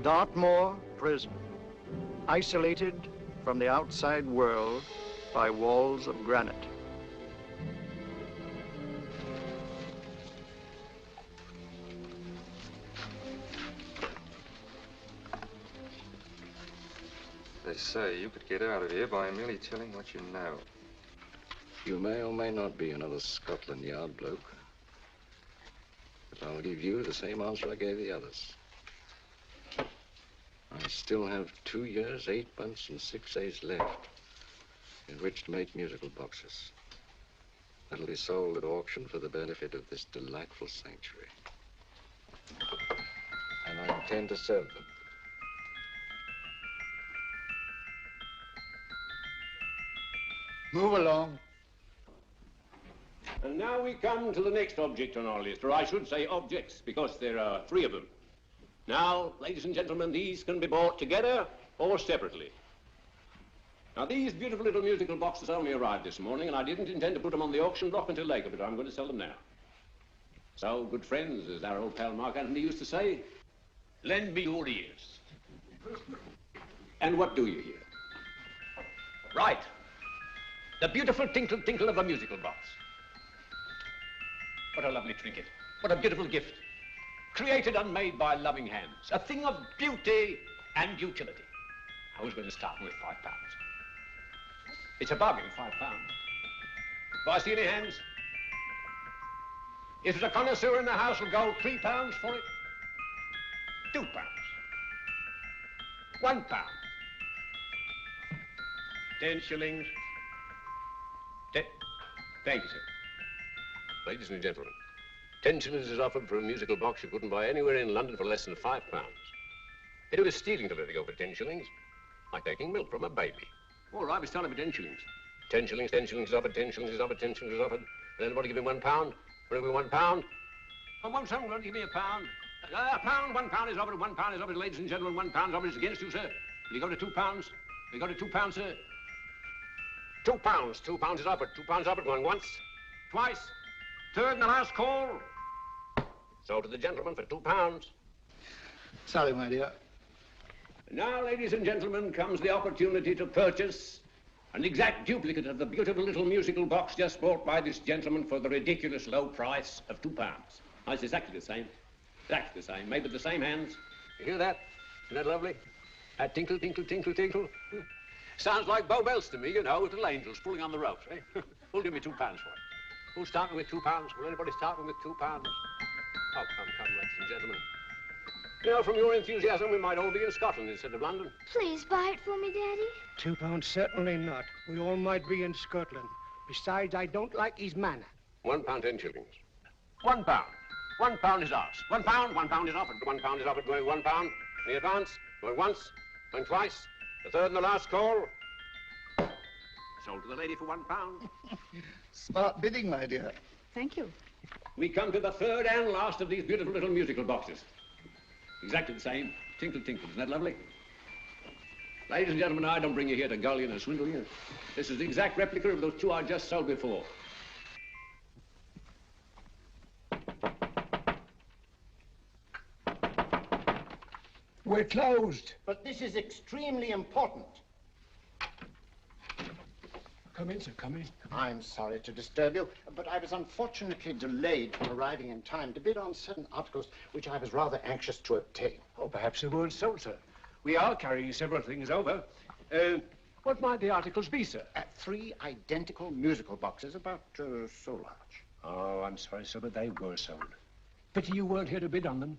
Dartmoor Prison, isolated from the outside world by walls of granite. They say you could get out of here by merely telling what you know. You may or may not be another Scotland Yard bloke. But I'll give you the same answer I gave the others. I still have 2 years, 8 months, and 6 days left in which to make musical boxes. That'll be sold at auction for the benefit of this delightful sanctuary. And I intend to sell them. Move along. And now we come to the next object on our list, or I should say objects, because there are 3 of them. Now, ladies and gentlemen, these can be bought together or separately. Now, these beautiful little musical boxes only arrived this morning, and I didn't intend to put them on the auction block until later, but I'm going to sell them now. So, good friends, as our old pal Mark Antony used to say, lend me your ears. And what do you hear? Right. The beautiful tinkle tinkle of a musical box. What a lovely trinket. What a beautiful gift. Created and made by loving hands. A thing of beauty and utility. I was going to start with £5. It's a bargain, £5. Do I see any hands? If there's a connoisseur in the house, will go £3 for it. £2. £1. 10 shillings. Thank you, sir. Ladies and gentlemen, 10 shillings is offered for a musical box you couldn't buy anywhere in London for less than £5. It was stealing to let it go for 10 shillings, like taking milk from a baby. All right, we started for 10 shillings. 10 shillings, 10 shillings is offered, 10 shillings is offered, 10 shillings is offered. And anybody give me £1? Will it be £1? Oh, won't someone give me £1? A pound, £1 is offered, £1 is offered, ladies and gentlemen, £1 offered is against you, sir. Will you go to £2? Will you go to £2, sir? £2, £2 is offered, £2 offered, going once, twice, third and the last call. So to the gentleman for £2. Sorry, my dear. Now, ladies and gentlemen, comes the opportunity to purchase an exact duplicate of the beautiful little musical box just bought by this gentleman for the ridiculous low price of £2. Oh, it's exactly the same. Exactly the same. Made with the same hands. You hear that? Isn't that lovely? That tinkle, tinkle, tinkle, tinkle. Sounds like Bow Bells to me, you know, little angels pulling on the ropes, eh? Who'll give me £2 for it? Who's starting with £2? Will anybody starting with £2? Oh, come, ladies and gentlemen. You know, from your enthusiasm, we might all be in Scotland instead of London. Please buy it for me, Daddy. £2, certainly not. We all might be in Scotland. Besides, I don't like his manner. £1, 10 shillings. £1. £1 is ours. £1, £1 is offered. £1 is offered, going £1. In advance, going once, going twice. The third and the last call. Sold to the lady for £1. Smart bidding, my dear. Thank you. We come to the third and last of these beautiful little musical boxes. Exactly the same. Tinkle, tinkle. Isn't that lovely? Ladies and gentlemen, I don't bring you here to gull you and swindle you. This is the exact replica of those 2 I just sold before. We're closed. But this is extremely important. Come in, sir, come in. I'm sorry to disturb you, but I was unfortunately delayed from arriving in time to bid on certain articles which I was rather anxious to obtain. Oh, perhaps they weren't sold, sir. We are carrying several things over. What might the articles be, sir? 3 identical musical boxes, about so large. Oh, I'm sorry, sir, but they were sold. Pity you weren't here to bid on them.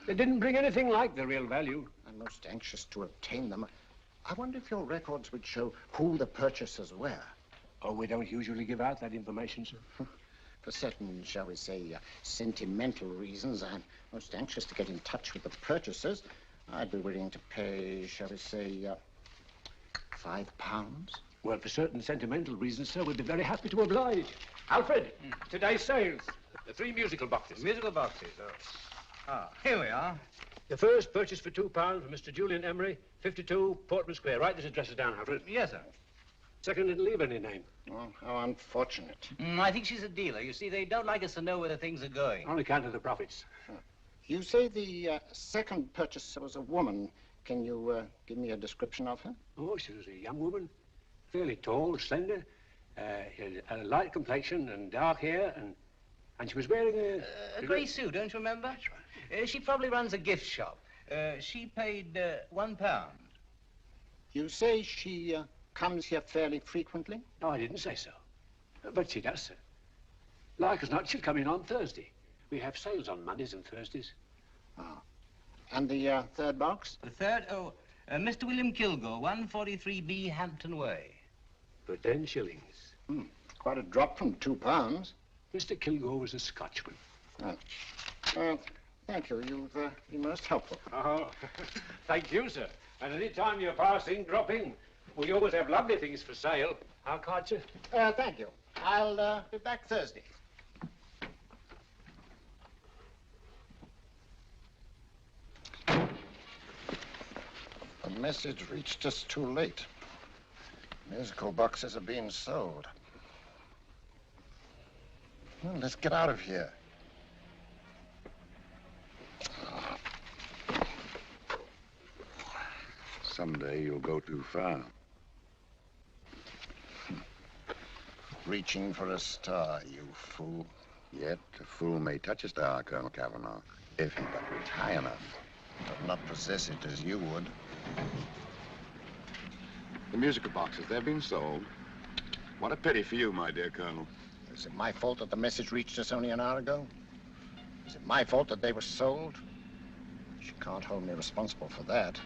They didn't bring anything like the real value. I'm most anxious to obtain them. I wonder if your records would show who the purchasers were. Oh, we don't usually give out that information, sir. For certain, shall we say, sentimental reasons, I'm most anxious to get in touch with the purchasers. I'd be willing to pay, shall we say, £5. Well, for certain sentimental reasons, sir, we'd be very happy to oblige. Alfred, today's sales. The 3 musical boxes. Musical boxes, oh. Ah, here we are. The first purchased for £2 from Mr. Julian Emery, 52 Portman Square. Write this address down, Alfred. Yes, sir. Second didn't leave any name. Oh, how unfortunate. I think she's a dealer. You see, they don't like us to know where the things are going. On account of the profits. You say the second purchaser was a woman. Can you give me a description of her? Oh, she was a young woman, fairly tall, slender, had a light complexion and dark hair, and she was wearing A grey suit, don't you remember? That's right. She probably runs a gift shop. She paid £1. You say she comes here fairly frequently? No, I didn't say so. But she does, sir. Like as not, she'll come in on Thursday. We have sales on Mondays and Thursdays. Ah. And the third box? The third, Mr. William Kilgore, 143B Hampton Way. For 10 shillings. Quite a drop from £2. Mr. Kilgore was a Scotchman. Thank you. You've been most helpful. Oh, thank you, sir. And any time you're passing, drop in. We always have lovely things for sale. How can't you? Thank you. I'll be back Thursday. The message reached us too late. Musical boxes are being sold. Well, let's get out of here. Someday you'll go too far. Reaching for a star, you fool. Yet a fool may touch a star, Colonel Cavanaugh, if he but reach high enough. But not possess it as you would. The musical boxes, they're being sold. What a pity for you, my dear Colonel. Is it my fault that the message reached us only an hour ago? Is it my fault that they were sold? She can't hold me responsible for that.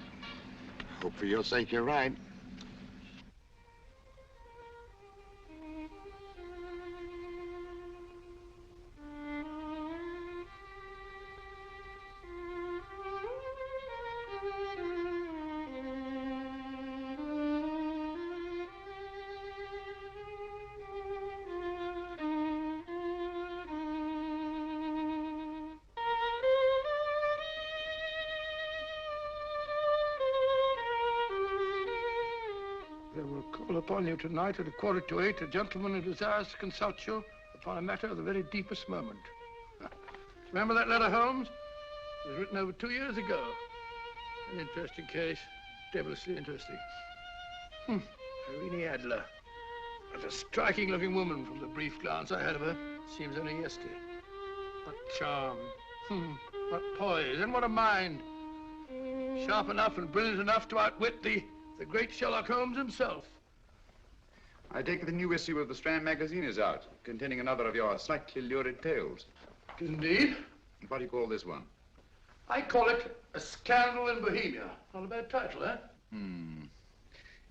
Hope for your sake you're right. Upon you tonight at 7:45, a gentleman who desires to consult you upon a matter of the very deepest moment. Remember that letter, Holmes? It was written over 2 years ago. An interesting case, devilishly interesting. Irene Adler. What a striking-looking woman from the brief glance I had of her. Seems only yesterday. What charm. What poise, and what a mind. Sharp enough and brilliant enough to outwit the great Sherlock Holmes himself. I take it the new issue of the Strand magazine is out, containing another of your slightly lurid tales. Indeed. What do you call this one? I call it A Scandal in Bohemia. Not a bad title, eh?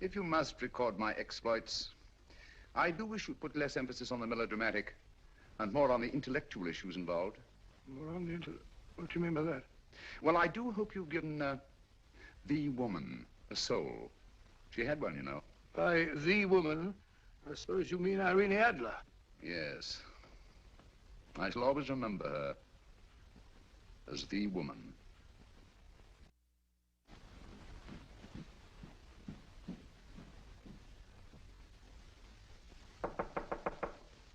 If you must record my exploits, I do wish you'd put less emphasis on the melodramatic and more on the intellectual issues involved. More on the what do you mean by that? Well, I do hope you've given the woman a soul. She had one, you know. By the woman, I suppose you mean Irene Adler. Yes. I shall always remember her as the woman.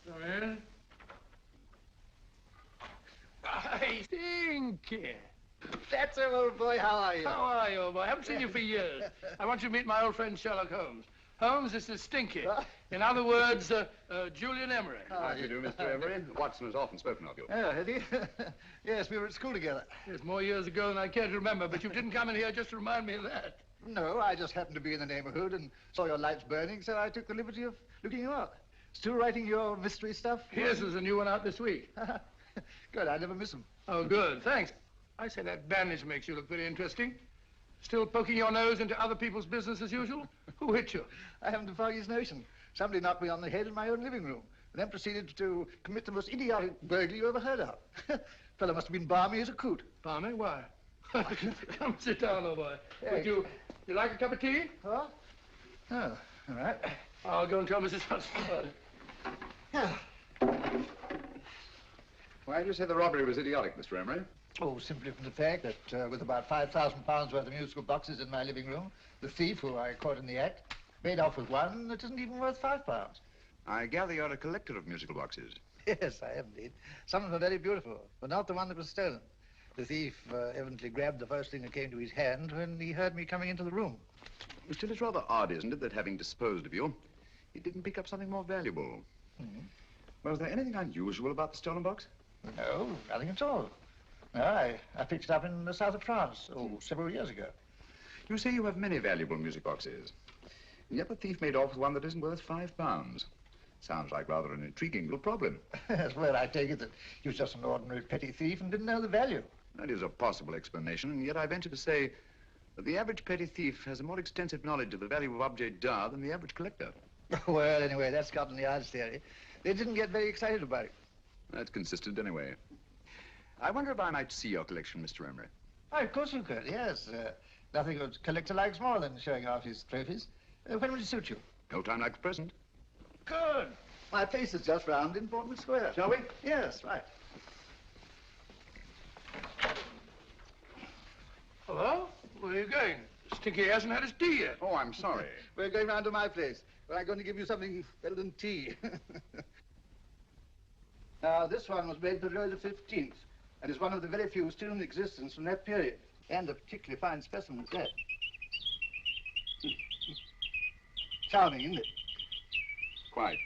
Come in. I think. That's it, old boy. How are you? How are you, old boy? I haven't seen you for years. I want you to meet my old friend Sherlock Holmes. Holmes, this is Stinky. In other words, Julian Emery. How do you do, Mr. Emery? Watson has often spoken of you. Oh, has he? Yes, we were at school together. It's more years ago than I care to remember, but you didn't come in here just to remind me of that. No, I just happened to be in the neighborhood and saw your lights burning, so I took the liberty of looking you up. Still writing your mystery stuff? Yes, there's a new one out this week. Good, I never miss them. Oh, good, thanks. I say that bandage makes you look very interesting. Still poking your nose into other people's business as usual? Who hit you? I haven't the foggiest notion. Somebody knocked me on the head in my own living room, and then proceeded to commit the most idiotic burglary you ever heard of. Fellow must have been balmy as a coot. Balmy? Why? Come sit down, old boy. Hey. Would you like a cup of tea? Huh? Oh, all right. I'll go and tell Mrs. Hudson. Why do you say the robbery was idiotic, Mr. Emery? Oh, simply from the fact that with about £5,000 worth of musical boxes in my living room, the thief, who I caught in the act, made off with one that isn't even worth £5. I gather you're a collector of musical boxes. Yes, I am indeed. Some of them are very beautiful, but not the one that was stolen. The thief evidently grabbed the first thing that came to his hand when he heard me coming into the room. Still, it's rather odd, isn't it, that having disposed of you, he didn't pick up something more valuable. Mm-hmm. Was there anything unusual about the stolen box? No, nothing at all. No, I picked it up in the south of France, several years ago. You say you have many valuable music boxes. And yet the thief made off with one that isn't worth £5. Sounds like rather an intriguing little problem. Well, I take it that he was just an ordinary petty thief and didn't know the value. That is a possible explanation, and yet I venture to say that the average petty thief has a more extensive knowledge of the value of objets d'art than the average collector. Well, anyway, that's Scotland Yard's theory. They didn't get very excited about it. That's consistent anyway. I wonder if I might see your collection, Mr. Emery. Oh, of course you could, yes. Nothing a collector likes more than showing off his trophies. When would it suit you? No time like the present. Good. My place is just round in Portman Square. Shall we? Yes, right. Hello? Where are you going? Stinky hasn't had his tea yet. Oh, I'm sorry. We're going round to my place, but I'm going to give you something better than tea. Now, this one was made for Louis XV, and is one of the very few still in existence from that period, and a particularly fine specimen at that. Charming, isn't it? Quite.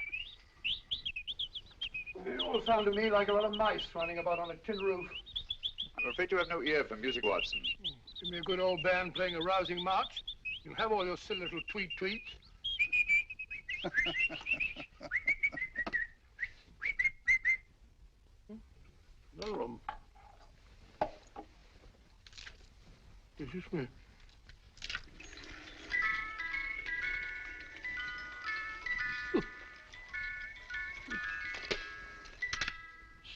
It all sounded to me like a lot of mice running about on a tin roof. I'm afraid you have no ear for music, Watson. Give me a good old band playing a rousing march. You have all your silly little tweets. Another room. This is me.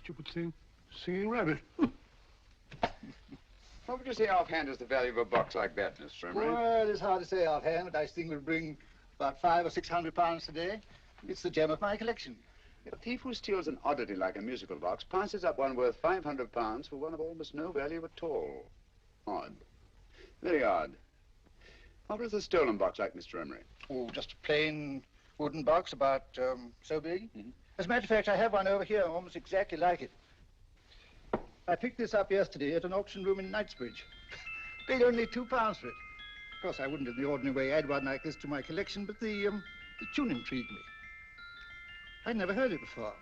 Stupid thing. Singing rabbit. What would you say offhand is the value of a box like that, Mr. Emery? Well, it's hard to say offhand, but I think will bring about £500 or £600 today. It's the gem of my collection. A thief who steals an oddity like a musical box passes up one worth £500 for one of almost no value at all. Odd. Very odd. What was the stolen box like, Mr. Emery? Oh, just a plain wooden box about so big. Mm-hmm. As a matter of fact, I have one over here almost exactly like it. I picked this up yesterday at an auction room in Knightsbridge. Paid only £2 for it. Of course, I wouldn't in the ordinary way add one like this to my collection, but the tune intrigued me. I'd never heard it before.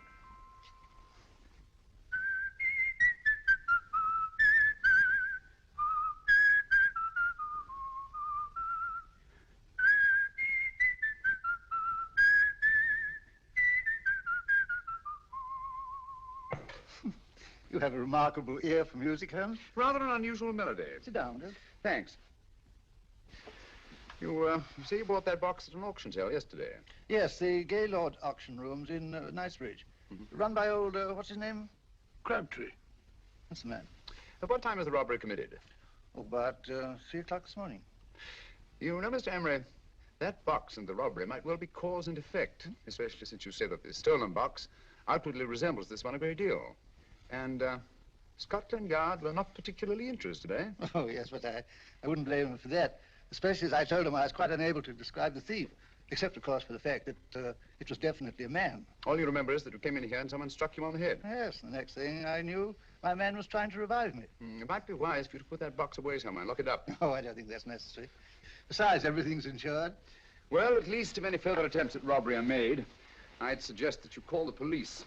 You have a remarkable ear for music, Holmes. Rather an unusual melody. Sit down, Bill. Thanks. You say you bought that box at an auction sale yesterday? Yes, the Gaylord auction rooms in Knightsbridge. Mm-hmm. Run by old, what's his name? Crabtree. That's the man. At what time was the robbery committed? Oh, about 3 o'clock this morning. You know, Mr. Emery, that box and the robbery might well be cause and effect, especially since you say that the stolen box outwardly resembles this one a great deal. And Scotland Yard were not particularly interested, eh? Oh, yes, but I wouldn't blame him for that, especially as I told him I was quite unable to describe the thief, except, of course, for the fact that it was definitely a man. All you remember is that you came in here and someone struck you on the head. Yes, the next thing I knew, my man was trying to revive me. It might be wise for you to put that box away somewhere and lock it up. Oh, I don't think that's necessary. Besides, everything's insured. Well, at least if any further attempts at robbery are made, I'd suggest that you call the police,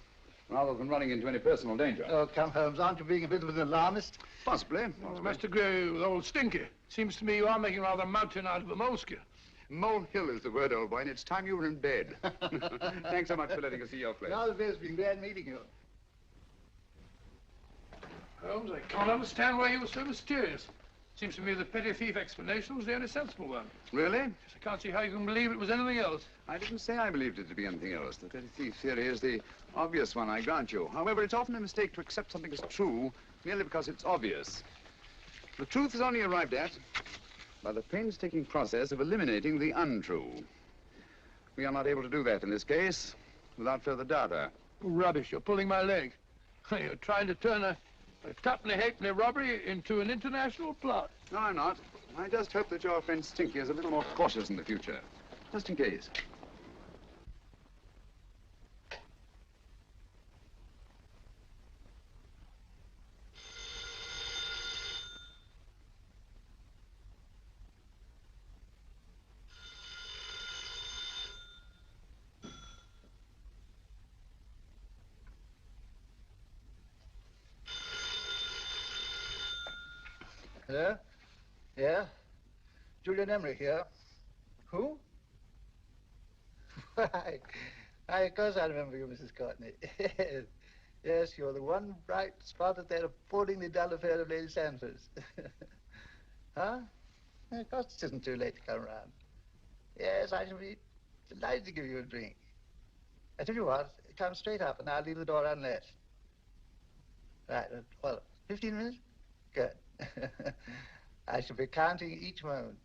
rather than running into any personal danger. Oh, come, Holmes, aren't you being a bit of an alarmist? Possibly. I must agree with old Stinky. Seems to me you are making rather a mountain out of a moleskin. Molehill is the word, old boy, and it's time you were in bed. Thanks so much for letting us see your place. Now the best, been glad meeting you. Holmes, I can't understand why you were so mysterious. Seems to me the petty thief explanation was the only sensible one. Really? Yes, I can't see how you can believe it was anything else. I didn't say I believed it to be anything else. The petty thief theory is the obvious one, I grant you. However, it's often a mistake to accept something as true merely because it's obvious. The truth is only arrived at by the painstaking process of eliminating the untrue. We are not able to do that in this case without further data. Rubbish, you're pulling my leg. You're trying to turn a tuppenny halfpenny robbery into an international plot. No, I'm not. I just hope that your friend Stinky is a little more cautious in the future, just in case. Hello? Yeah? Julian Emery here. Who? Why, of course I remember you, Mrs. Courtney. Yes. Yes, you're the one bright spot at that appallingly dull affair of Lady Sanford's. Huh? Of course it isn't too late to come round. Yes, I shall be delighted to give you a drink. I tell you what, come straight up and I'll leave the door unlatched. Right, well, 15 minutes? Good. I shall be counting each moment.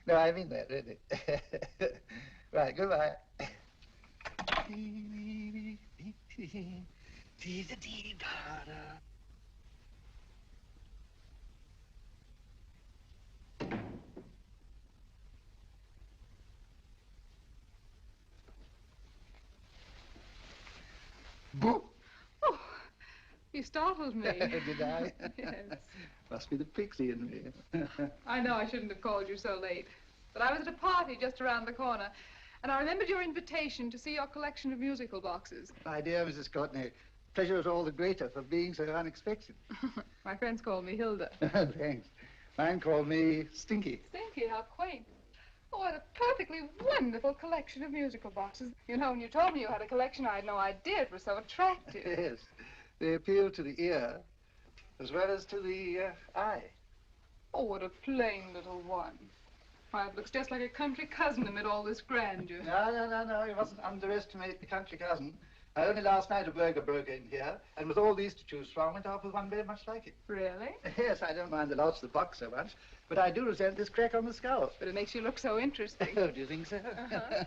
No, I mean that, really. Right, goodbye. Boo! Oh, you startled me. Did I? Yes. Must be the pixie in me. I know I shouldn't have called you so late, but I was at a party just around the corner, and I remembered your invitation to see your collection of musical boxes. My dear Mrs. Courtney, pleasure is all the greater for being so unexpected. My friends call me Hilda. Thanks. Mine called me Stinky. Stinky, how quaint. Oh, what a perfectly wonderful collection of musical boxes. You know, when you told me you had a collection, I had no idea it was so attractive. Yes. They appeal to the ear as well as to the eye. Oh, what a plain little one. Why, it looks just like a country cousin amid all this grandeur. No. You mustn't underestimate the country cousin. Only last night a burglar broke in here, and with all these to choose from, went off with one very much like it. Really? Yes, I don't mind the loss of the box so much, but I do resent this crack on the skull. But it makes you look so interesting. Oh, do you think so? Uh-huh.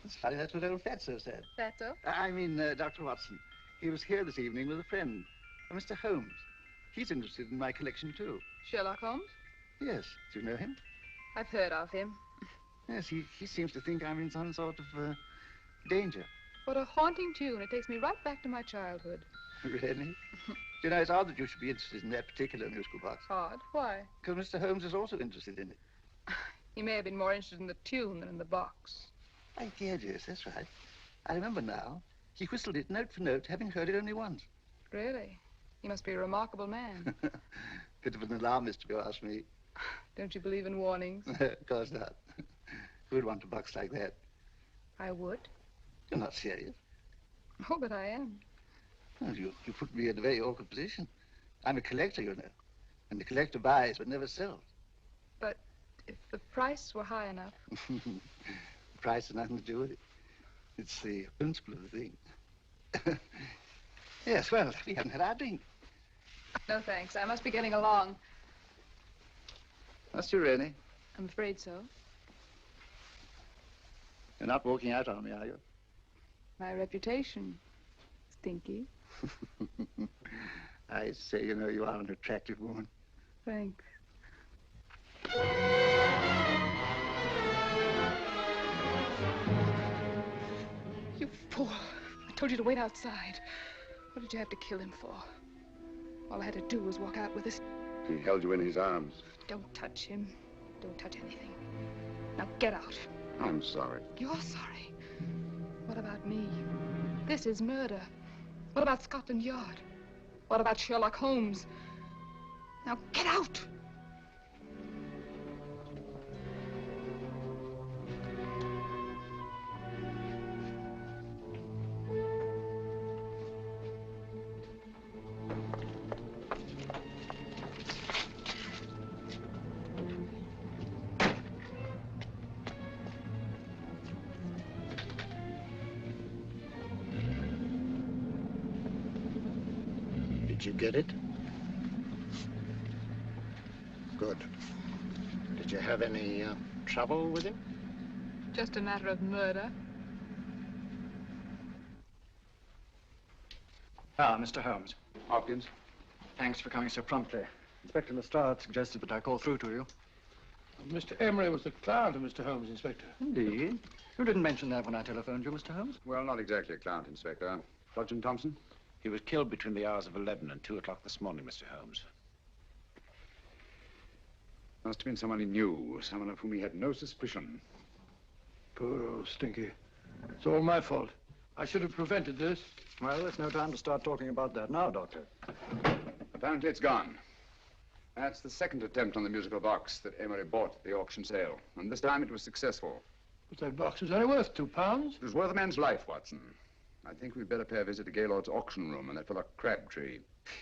It's funny, that's what old Fatso said. Fatso? I mean, Dr. Watson. He was here this evening with a friend, Mr. Holmes. He's interested in my collection, too. Sherlock Holmes? Yes. Do you know him? I've heard of him. Yes, he seems to think I'm in some sort of danger. What a haunting tune. It takes me right back to my childhood. Really? You know, it's odd that you should be interested in that particular musical box. Odd? Why? Because Mr. Holmes is also interested in it. He may have been more interested in the tune than in the box. My dear, yes, that's right. I remember now. He whistled it note for note, having heard it only once. Really? He must be a remarkable man. Bit of an alarmist, if you ask me. Don't you believe in warnings? Of course not. Who'd want a box like that? I would. You're not serious. Oh, but I am. Well, you put me in a very awkward position. I'm a collector, you know. And the collector buys but never sells. But if the price were high enough... The price has nothing to do with it. It's the principle of the thing. Yes, well, we haven't had our drink. No, thanks. I must be getting along. Must you really? I'm afraid so. You're not walking out on me, are you? My reputation, Stinky. I say, you know, you are an attractive woman. Thanks. You fool. I told you to wait outside. What did you have to kill him for? All I had to do was walk out with this. He held you in his arms. Don't touch him. Don't touch anything. Now get out. I'm sorry. You're sorry. What about me? This is murder. What about Scotland Yard? What about Sherlock Holmes? Now get out! Did you get it? Good. Did you have any trouble with him? Just a matter of murder. Ah, Mr. Holmes. Hopkins? Thanks for coming so promptly. Inspector Lestrade suggested that I call through to you. Mr. Emery was the client of Mr. Holmes, Inspector. Indeed. You didn't mention that when I telephoned you, Mr. Holmes. Well, not exactly a client, Inspector. Sergeant Thompson? He was killed between the hours of 11 and 2 o'clock this morning, Mr. Holmes. Must have been someone he knew, someone of whom he had no suspicion. Poor old Stinky. It's all my fault. I should have prevented this. Well, there's no time to start talking about that now, Doctor. Apparently it's gone. That's the second attempt on the musical box that Emery bought at the auction sale. And this time it was successful. But that box was only worth £2. It was worth a man's life, Watson. I think we'd better pay a visit to Gaylord's auction room and that fellow Crabtree.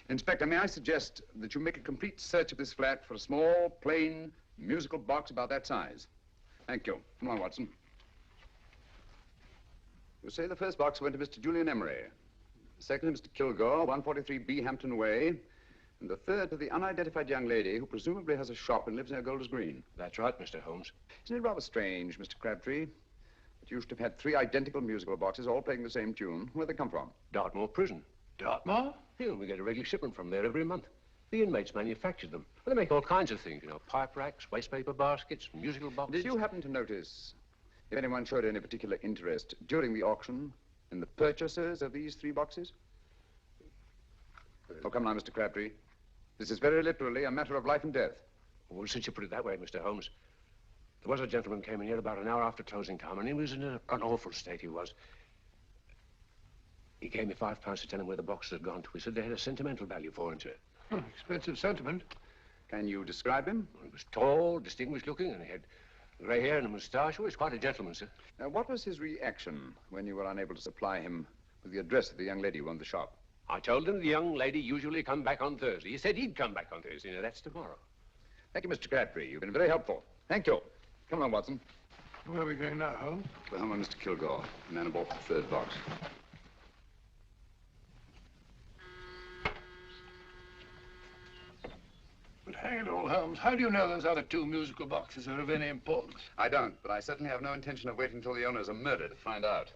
Inspector, may I suggest that you make a complete search of this flat for a small, plain, musical box about that size? Thank you. Come on, Watson. You say the first box went to Mr. Julian Emery. The second to Mr. Kilgore, 143B Hampton Way. And the third to the unidentified young lady who presumably has a shop and lives near Golders Green. That's right, Mr. Holmes. Isn't it rather strange, Mr. Crabtree, that you should have had 3 identical musical boxes all playing the same tune? Where'd they come from? Dartmoor Prison. Dartmoor? Yeah, we get a regular shipment from there every month. The inmates manufacture them. Well, they make all kinds of things, you know, pipe racks, wastepaper baskets, musical boxes. Did you happen to notice if anyone showed any particular interest during the auction in the purchasers of these 3 boxes? Oh, come now, Mr. Crabtree. This is very literally a matter of life and death. Well, since you put it that way, Mr. Holmes, there was a gentleman came in here about an hour after closing time, and he was in an awful state, he was. He gave me £5 to tell him where the boxes had gone to. He said they had a sentimental value for him, sir. Expensive sentiment. Can you describe him? He was tall, distinguished looking, and he had grey hair and a moustache. Oh, he was quite a gentleman, sir. Now, what was his reaction when you were unable to supply him with the address of the young lady who owned the shop? I told him the young lady usually come back on Thursday. He said he'd come back on Thursday. Now, that's tomorrow. Thank you, Mr. Crabtree. You've been very helpful. Thank you. Come on, Watson. Where are we going now, Holmes? To the home of Mr. Kilgore, the man who bought the 3rd box. But hang it all, Holmes, how do you know those other 2 musical boxes are of any importance? I don't, but I certainly have no intention of waiting until the owners are murdered to find out.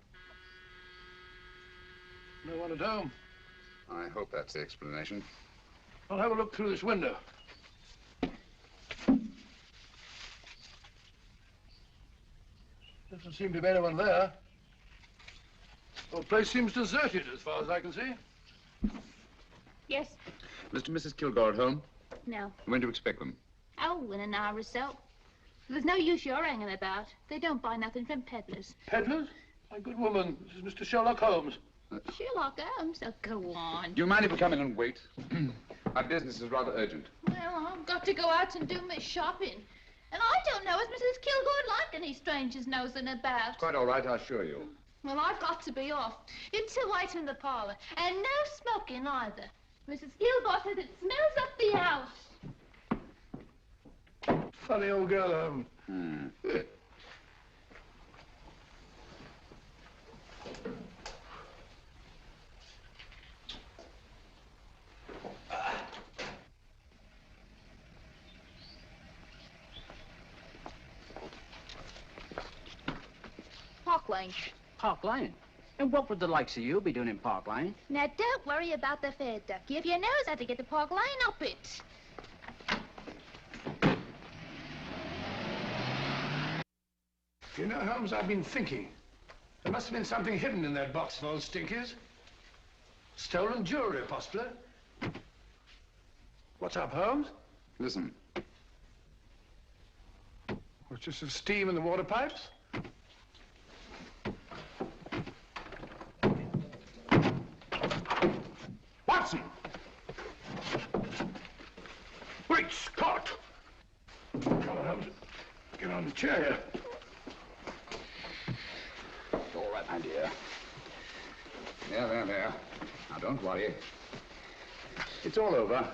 No one at home. I hope that's the explanation. I'll have a look through this window. Doesn't seem to be anyone there. The whole place seems deserted as far as I can see. Yes. Mr. and Mrs. Kilgore at home? No. When do you expect them? Oh, in an hour or so. There's no use you're hanging about. They don't buy nothing from peddlers. Peddlers? My good woman, this is Mr. Sherlock Holmes. Sherlock Holmes? Oh, go on. Do you mind if we come in and wait? My business is rather urgent. Well, I've got to go out and do my shopping. And I don't know if Mrs. Kilgore like any strangers nosing about. Quite all right, I assure you. Well, I've got to be off. You two wait in the parlor. And no smoking either. Mrs. Kilgore says it smells up the house. Funny old girl, Holmes. Park Lane. Park Lane? And what would the likes of you be doing in Park Lane? Now, don't worry about the fare, Ducky. If you knows how to get to Park Lane, up it. You know, Holmes, I've been thinking. There must have been something hidden in that box of old stinkers. Stolen jewelry, possibly. What's up, Holmes? Listen. What's just some steam in the water pipes? Watson! Great Scott! Come on, Holmes. Get on the chair. All right, my dear. There. Now, don't worry. It's all over.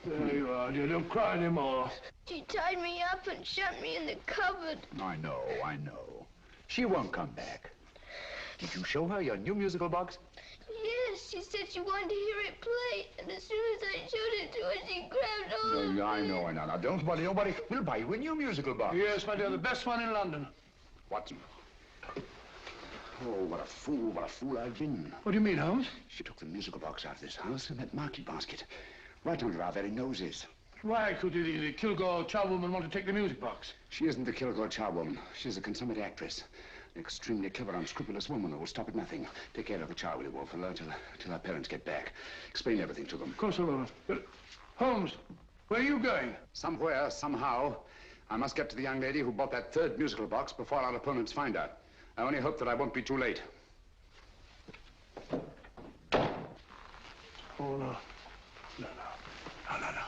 There you are, dear. Don't cry anymore. She tied me up and shut me in the cupboard. I know. She won't come back. Did you show her your new musical box? Yes, she said she wanted to hear it play, and as soon as I showed it to her, she grabbed hold of me. I know. Now, don't worry. We'll buy you a new musical box. Yes, my dear, the best one in London. Watson. Oh, what a fool I've been. What do you mean, Holmes? She took the musical box out of this house in that market basket, right under our very noses. Why could the Kilgore charwoman want to take the music box? She isn't the Kilgore charwoman. She's a consummate actress. An extremely clever, unscrupulous woman who will stop at nothing. Take care of the child, will you, Wolf, till our parents get back. Explain everything to them. Of course I will. But, Holmes, where are you going? Somewhere, somehow. I must get to the young lady who bought that 3rd musical box before our opponents find her. I only hope that I won't be too late. Oh, no,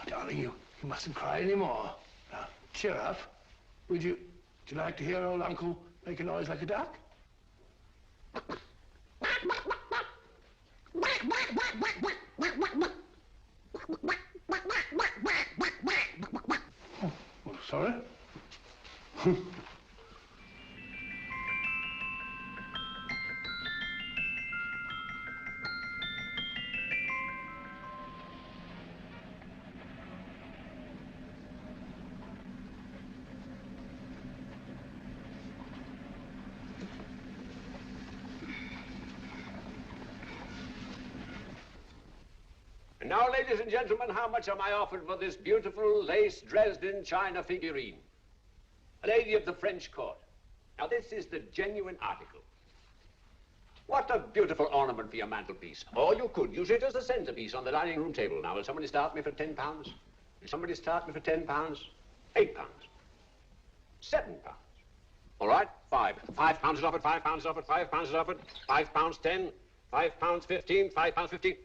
darling. darling, you mustn't cry anymore. Now, cheer up. Would you like to hear old Uncle make a noise like a duck? Oh, sorry. And now, ladies and gentlemen, how much am I offered for this beautiful lace Dresden china figurine? A lady of the French court. Now, this is the genuine article. What a beautiful ornament for your mantelpiece. Or you could use it as a centerpiece on the dining room table. Now, will somebody start me for £10? Will somebody start me for £10? £8? £7? All right, £5 is offered, £5 is offered, £5 is offered, £5, 10, £5, 15, £5, 15.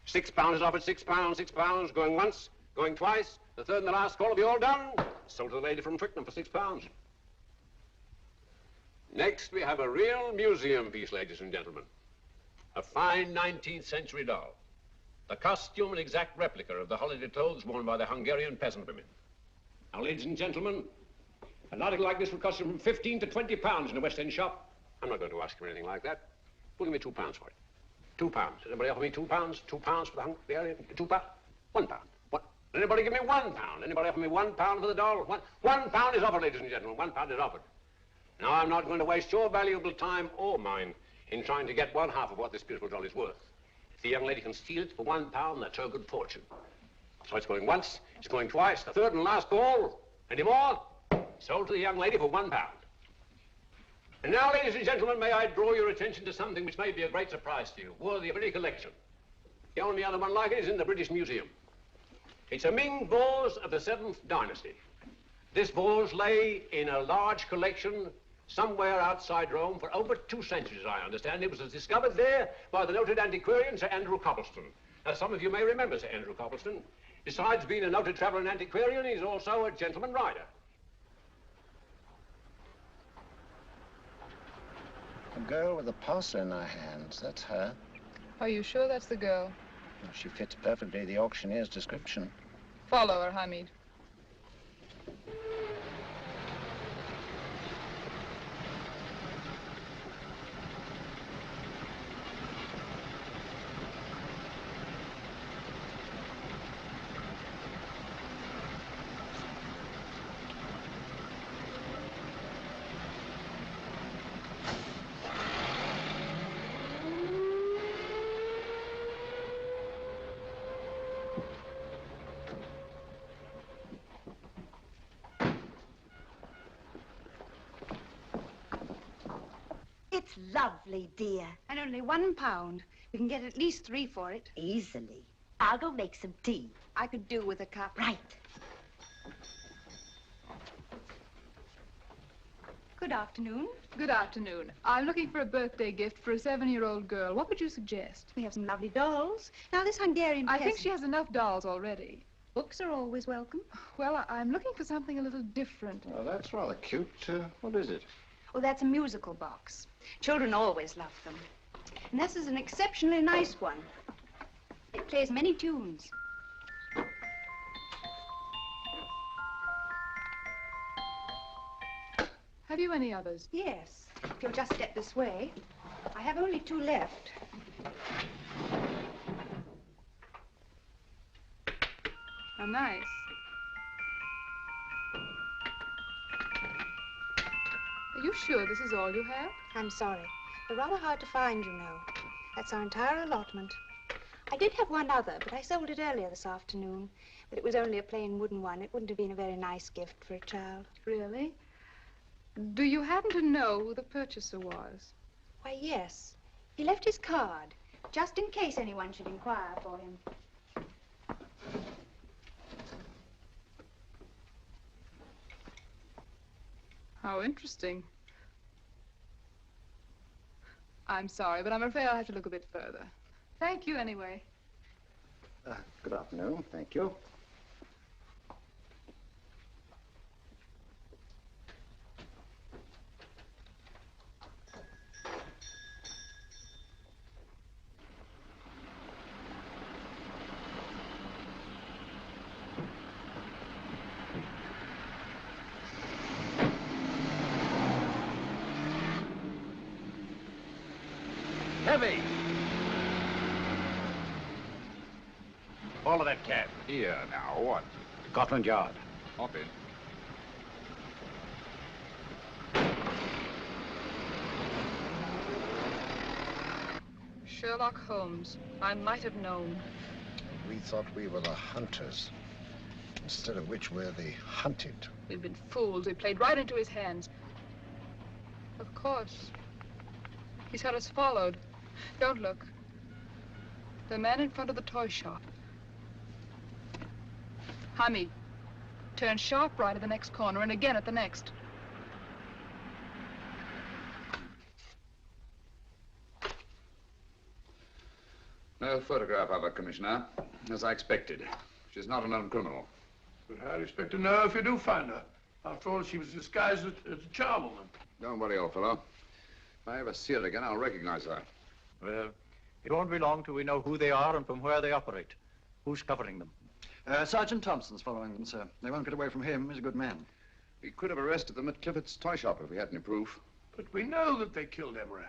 £6 is offered, £6, going once, going twice, the third and the last call will be all done. Sold to the lady from Twickenham for £6. Next, we have a real museum piece, ladies and gentlemen. A fine 19th century doll. The costume an exact replica of the holiday clothes worn by the Hungarian peasant women. Now, ladies and gentlemen, an article like this will cost you from £15 to £20 in a West End shop. I'm not going to ask for anything like that. Will give me £2 for it. £2. Does anybody offer me £2? £2 for the Hungarian? £2? £1. What? Anybody give me £1? Anybody offer me £1 for the doll? £1 is offered, ladies and gentlemen. £1 is offered. Now, I'm not going to waste your valuable time or mine in trying to get one half of what this beautiful doll is worth. If the young lady can steal it for £1, that's her good fortune. So it's going once, it's going twice, the third and last call. Any more? Sold to the young lady for £1. And now, ladies and gentlemen, may I draw your attention to something which may be a great surprise to you, worthy of any collection. The only other one like it is in the British Museum. It's a Ming vase of the 7th dynasty. This vase lay in a large collection somewhere outside Rome for over 2 centuries, I understand. It was discovered there by the noted antiquarian, Sir Andrew Coppleston. Now, some of you may remember Sir Andrew Coppleston. Besides being a noted traveller and antiquarian, he's also a gentleman rider. A girl with a parcel in her hands, that's her. Are you sure that's the girl? Well, she fits perfectly the auctioneer's description. Follow her, Hamid. It's lovely, dear. And only £1. We can get at least 3 for it. Easily. I'll go make some tea. I could do with a cup. Right. Good afternoon. Good afternoon. I'm looking for a birthday gift for a 7-year-old girl. What would you suggest? We have some lovely dolls. Now, this Hungarian I peasant... think she has enough dolls already. Books are always welcome. Well, I'm looking for something a little different. Oh, that's rather cute. What is it? Oh, that's a musical box. Children always love them. And this is an exceptionally nice one. It plays many tunes. Have you any others? Yes. If you'll just step this way. I have only 2 left. How nice. Are you sure this is all you have? I'm sorry. They're rather hard to find, you know. That's our entire allotment. I did have one other, but I sold it earlier this afternoon. But it was only a plain wooden one. It wouldn't have been a very nice gift for a child. Really? Do you happen to know who the purchaser was? Why, yes. He left his card, just in case anyone should inquire for him. How interesting. I'm sorry, but I'm afraid I'll have to look a bit further. Thank you anyway. Good afternoon. Thank you. Heavy! Follow that cab. Here, now, what? Scotland Yard. Hop in. Sherlock Holmes. I might have known. We thought we were the hunters, instead of which we're the hunted. We've been fools. We played right into his hands. Of course. He's had us followed. Don't look. The man in front of the toy shop. Hamid, turn sharp right at the next corner and again at the next. No photograph of her, Commissioner, as I expected. She's not a known criminal. But how do you expect to know if you do find her? After all, she was disguised as a charwoman. Don't worry, old fellow. If I ever see her again, I'll recognize her. Well, it won't be long till we know who they are and from where they operate. Who's covering them? Sergeant Thompson's following them, sir. They won't get away from him. He's a good man. We could have arrested them at Clifford's toy shop if we had any proof. But we know that they killed Emery.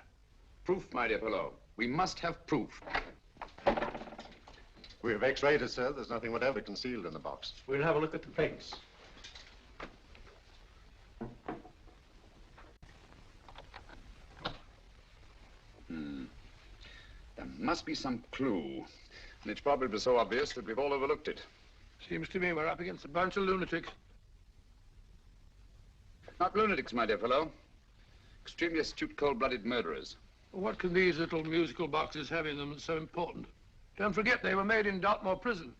Proof, my dear fellow. We must have proof. We have x-rayed it, sir. There's nothing whatever concealed in the box. We'll have a look at the plates. There must be some clue. And it's probably so obvious that we've all overlooked it. Seems to me we're up against a bunch of lunatics. Not lunatics, my dear fellow. Extremely astute, cold-blooded murderers. What can these little musical boxes have in them that's so important? Don't forget, they were made in Dartmoor Prison.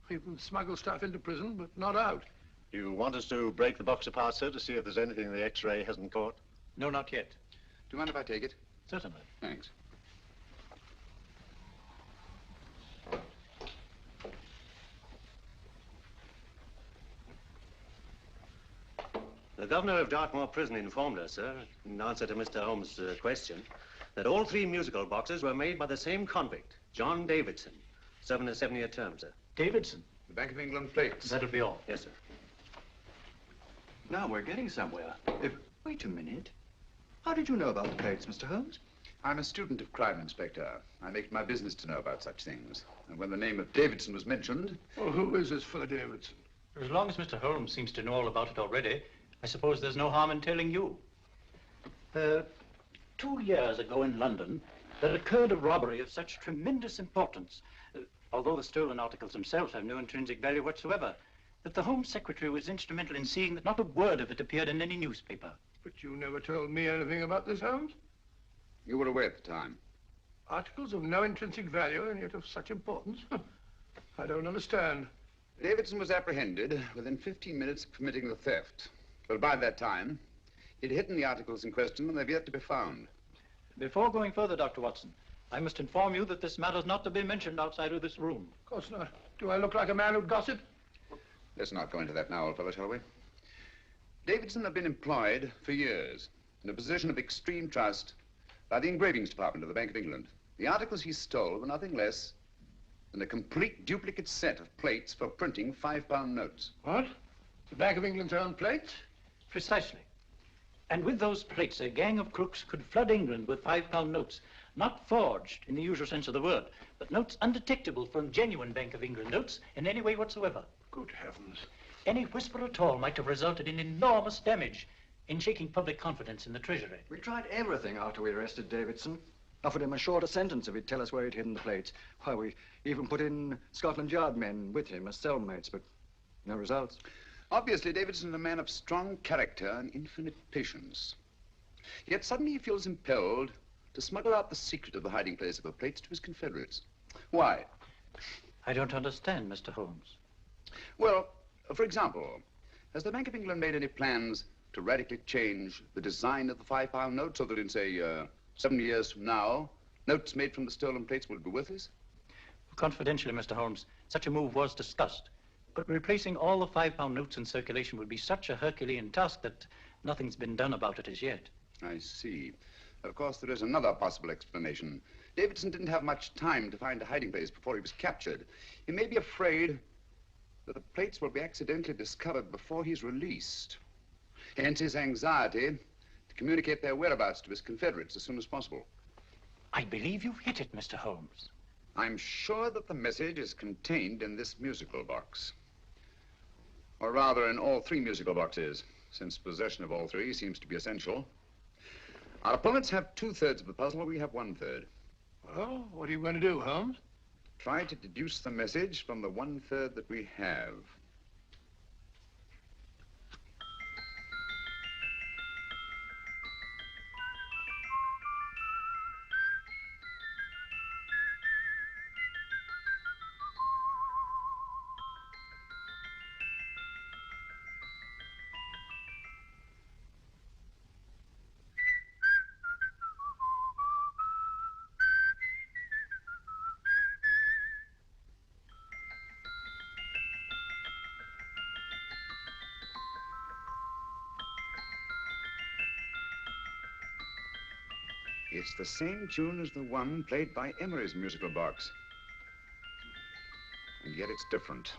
You can smuggle stuff into prison, but not out. You want us to break the box apart, sir, to see if there's anything the x-ray hasn't caught? No, not yet. Do you mind if I take it? Certainly. Thanks. The governor of Dartmoor Prison informed us, sir, in answer to Mr. Holmes' question, that all 3 musical boxes were made by the same convict, John Davidson, serving a 7-year term, sir. Davidson? The Bank of England plates. That'll be all. Yes, sir. Now we're getting somewhere. Wait a minute. How did you know about the plates, Mr. Holmes? I'm a student of crime, Inspector. I make it my business to know about such things. And when the name of Davidson was mentioned... Well, who is this fellow Davidson? As long as Mr. Holmes seems to know all about it already, I suppose there's no harm in telling you. 2 years ago in London, there occurred a robbery of such tremendous importance, although the stolen articles themselves have no intrinsic value whatsoever, that the Home Secretary was instrumental in seeing that not a word of it appeared in any newspaper. But you never told me anything about this, Holmes. You were away at the time. Articles of no intrinsic value and yet of such importance? I don't understand. Davidson was apprehended within 15 minutes of committing the theft. But by that time, he'd hidden the articles in question and they've yet to be found. Before going further, Dr. Watson, I must inform you that this matter's not to be mentioned outside of this room. Of course not. Do I look like a man who'd gossip? Let's not go into that now, old fellow, shall we? Davidson had been employed for years in a position of extreme trust by the engravings department of the Bank of England. The articles he stole were nothing less than a complete duplicate set of plates for printing £5 notes. What? The Bank of England's own plates? Precisely. And with those plates, a gang of crooks could flood England with £5 notes, not forged in the usual sense of the word, but notes undetectable from genuine Bank of England notes in any way whatsoever. Good heavens. Any whisper at all might have resulted in enormous damage in shaking public confidence in the Treasury. We tried everything after we arrested Davidson. Offered him a shorter sentence if he'd tell us where he'd hidden the plates. Why, we even put in Scotland Yard men with him as cellmates, but no results. Obviously, Davidson is a man of strong character and infinite patience. Yet suddenly he feels impelled to smuggle out the secret of the hiding place of the plates to his confederates. Why? I don't understand, Mr. Holmes. Well, for example, has the Bank of England made any plans to radically change the design of the £5 note so that in, say, 7 years from now, notes made from the stolen plates will be worthless? Confidentially, Mr. Holmes, such a move was discussed. But replacing all the £5 notes in circulation would be such a Herculean task that nothing's been done about it as yet. I see. Of course, there is another possible explanation. Davidson didn't have much time to find a hiding place before he was captured. He may be afraid that the plates will be accidentally discovered before he's released. Hence his anxiety to communicate their whereabouts to his confederates as soon as possible. I believe you've hit it, Mr. Holmes. I'm sure that the message is contained in this musical box. Or rather, in all three musical boxes, since possession of all three seems to be essential. Our opponents have 2/3 of the puzzle, we have 1/3. Well, what are you going to do, Holmes? Try to deduce the message from the 1/3 that we have. It's the same tune as the one played by Emery's musical box. And yet it's different.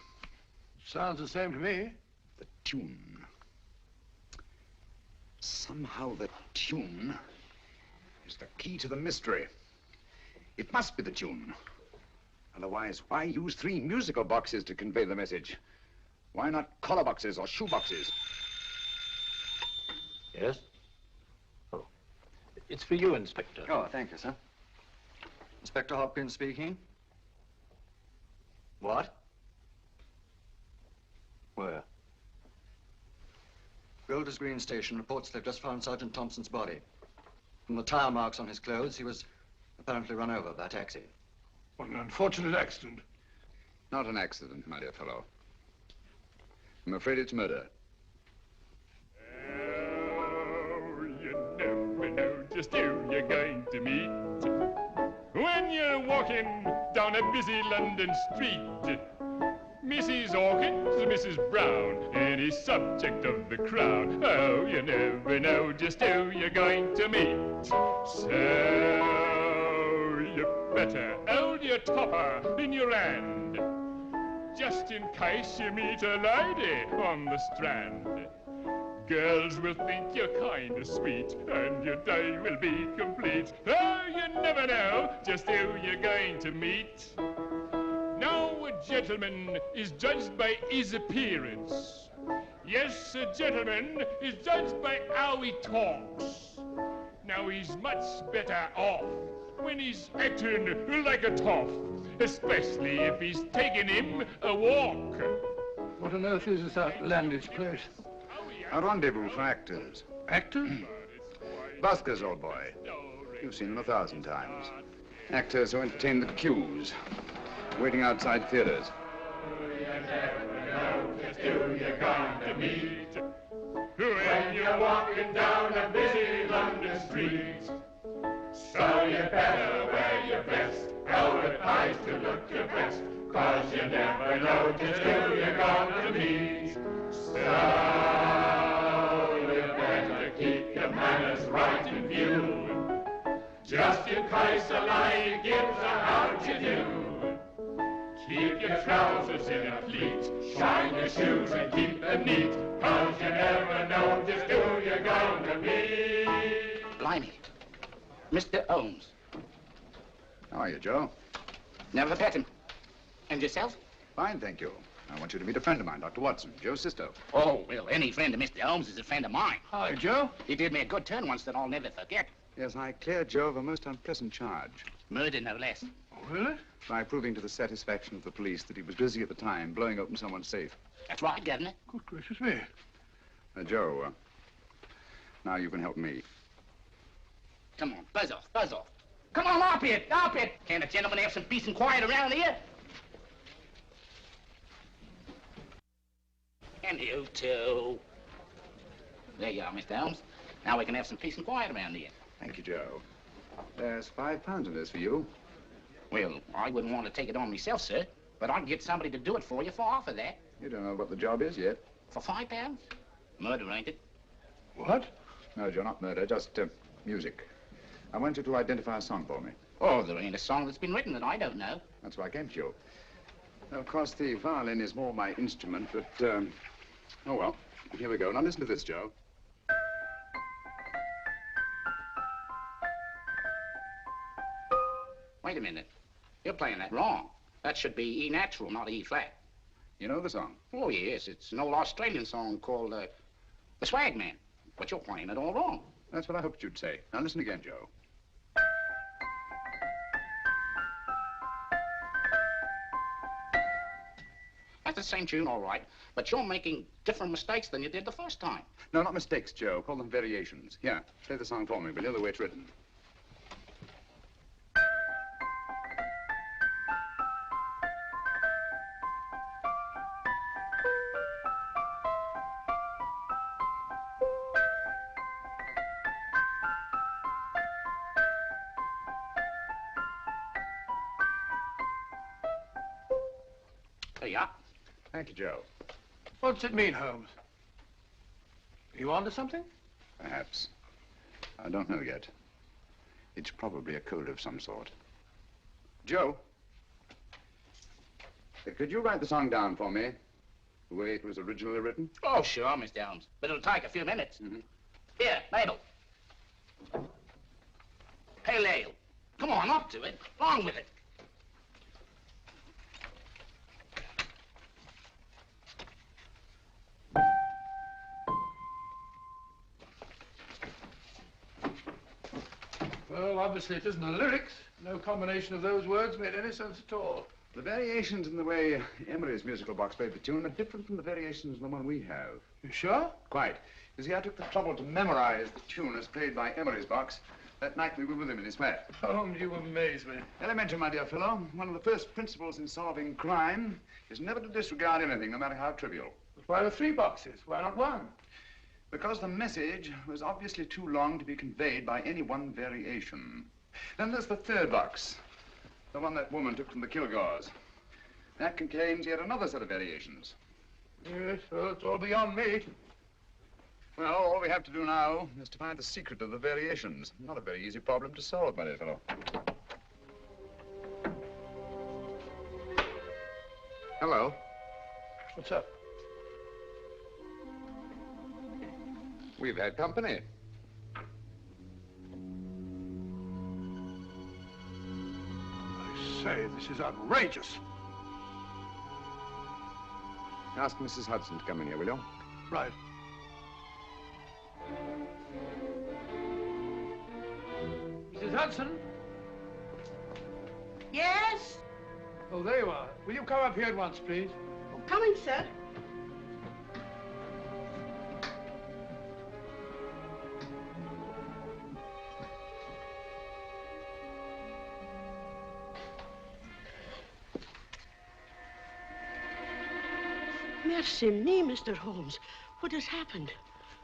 Sounds the same to me. The tune. Somehow the tune is the key to the mystery. It must be the tune. Otherwise, why use 3 musical boxes to convey the message? Why not collar boxes or shoe boxes? Yes? Oh, it's for you, Inspector. Oh, thank you, sir. Inspector Hopkins speaking. What? Where? Golders Green Station reports they've just found Sergeant Thompson's body. From the tire marks on his clothes, he was apparently run over by a taxi. What an unfortunate accident. Not an accident, my dear fellow. I'm afraid it's murder. Oh, you never know just who you're going to meet when you're walking down a busy London street. Mrs. Hawkins, Mrs. Brown, any subject of the crowd. Oh, you never know just who you're going to meet. So you better hold your topper in your hand, just in case you meet a lady on the Strand. Girls will think you're kind of sweet, and your day will be complete. Oh, you never know just who you're going to meet. Now a gentleman is judged by his appearance. Yes, a gentleman is judged by how he talks. Now he's much better off when he's acting like a toff, especially if he's taking him a walk. What on earth is this outlandish place? A rendezvous for actors. Actors? Buskers, old boy. You've seen them 1,000 times. Actors who entertain the queues, waiting outside theaters. Just who you're going to meet when you're walking down a busy London street. So you better wear your best, advertise to look your best, 'cause you never know just who you're going to meet. So you better keep your manners right in view, just in case a lady gives a how'd you do. Keep your trousers in a pleat, shine your shoes and keep them neat, 'cause you never know just who you're going to meet. Blimey. Mr. Holmes. How are you, Joe? Never met him. And yourself? Fine, thank you. I want you to meet a friend of mine, Dr. Watson, Joe's sister. Oh, well, any friend of Mr. Holmes is a friend of mine. Hi, Joe. He did me a good turn once that I'll never forget. Yes, I cleared Joe of a most unpleasant charge. Murder, no less. Oh, really? By proving to the satisfaction of the police that he was busy at the time blowing open someone's safe. That's right, Governor. Good gracious me. Joe, now you can help me. Come on, buzz off, buzz off. Come on, up it, up it. Can't a gentleman have some peace and quiet around here? And you too. There you are, Mr. Holmes. Now we can have some peace and quiet around here. Thank you, Joe. There's £5 in this for you. Well, I wouldn't want to take it on myself, sir. But I can get somebody to do it for you for half of that. You don't know what the job is yet. For £5? Murder, ain't it? What? No, Joe, not murder, just music. I want you to identify a song for me. Oh, there ain't a song that's been written that I don't know. That's why I came to you. Now, of course, the violin is more my instrument, but, oh, well, here we go. Now, listen to this, Joe. Wait a minute. You're playing that wrong. That should be E natural, not E flat. You know the song? Oh, yes. It's an old Australian song called, the Swagman. But you're playing it all wrong. That's what I hoped you'd say. Now, listen again, Joe. That's the same tune, all right. But you're making different mistakes than you did the first time. No, not mistakes, Joe. Call them variations. Here, play the song for me, will you, the way it's written. There you are. Thank you, Joe. What's it mean, Holmes? Are you onto something? Perhaps. I don't know yet. It's probably a code of some sort. Joe, could you write the song down for me, the way it was originally written? Oh, sure, Mr. Holmes. But it'll take a few minutes. Here, Mabel. Pale ale. Come on, up to it. Along with it. Well, obviously it isn't the lyrics. No combination of those words made any sense at all. The variations in the way Emery's musical box played the tune are different from the variations in the one we have. You sure? Quite. You see, I took the trouble to memorize the tune as played by Emery's box that night we were with him in his flat. Holmes, you amaze me. Elementary, my dear fellow. One of the first principles in solving crime is never to disregard anything, no matter how trivial. But why the 3 boxes? Why not 1? Because the message was obviously too long to be conveyed by any one variation. Then there's the 3rd box, the one that woman took from the Kilgores. That contains yet another set of variations. Yes, well, it's all beyond me. Well, all we have to do now is to find the secret of the variations. Not a very easy problem to solve, my dear fellow. Hello. What's up? We've had company. I say, this is outrageous. Ask Mrs. Hudson to come in here, will you? Right. Mrs. Hudson? Yes? Oh, there you are. Will you come up here at once, please? Oh, coming, sir. Mercy me, Mr. Holmes. What has happened?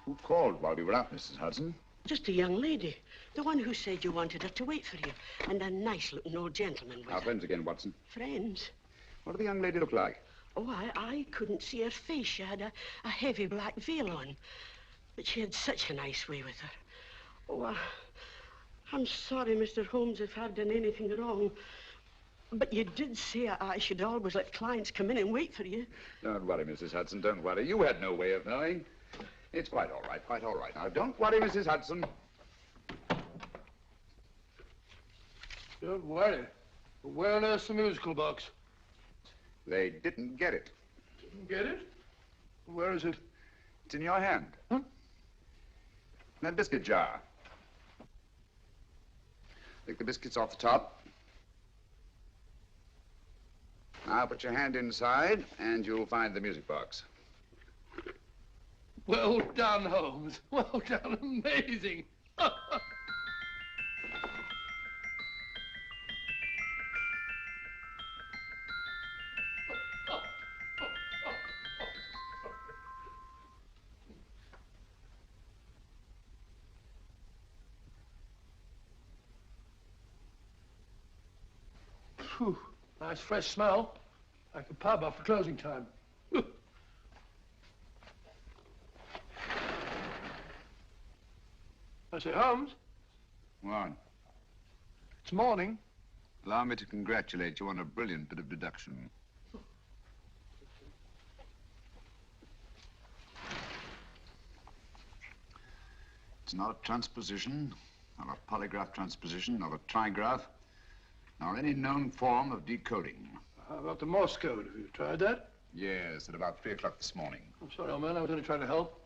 Who called while we were out, Mrs. Hudson? Just a young lady. The one who said you wanted her to wait for you. And a nice-looking old gentleman with Our her. friends again, Watson. Friends? What did the young lady look like? Oh, I couldn't see her face. She had a heavy black veil on. But she had such a nice way with her. Oh, I'm sorry, Mr. Holmes, if I've done anything wrong. But you did say I should always let clients come in and wait for you. Don't worry, Mrs. Hudson, don't worry. You had no way of knowing. It's quite all right, quite all right. Now, don't worry, Mrs. Hudson. Don't worry. Where on earth's the musical box? They didn't get it. Didn't get it? Where is it? It's in your hand. Huh? That biscuit jar. Take the biscuits off the top. Now put your hand inside, and you'll find the music box. Well done, Holmes. Well done. Amazing. Phew. Nice fresh smell. Like a pub after closing time. I say, Holmes, What? it's morning. Allow me to congratulate you on a brilliant bit of deduction. It's not a transposition, not a polygraph transposition, not a trigraph, nor any known form of decoding. How about the Morse code? Have you tried that? Yes, at about 3 o'clock this morning. I'm sorry, old man. I was only trying to help.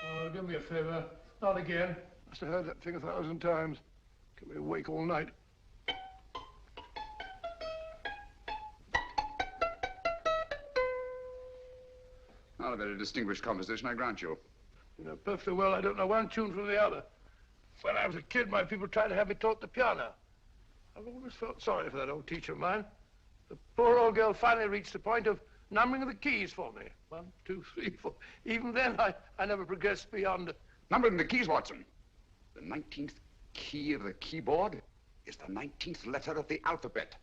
Oh, do me a favor. Not again. Must have heard that thing 1,000 times. Kept me awake all night. Not a very distinguished composition, I grant you. You know perfectly well I don't know one tune from the other. When I was a kid, my people tried to have me taught the piano. I've always felt sorry for that old teacher of mine. The poor old girl finally reached the point of numbering the keys for me. 1, 2, 3, 4. Even then, I never progressed beyond... Numbering the keys, Watson. The 19th key of the keyboard is the 19th letter of the alphabet.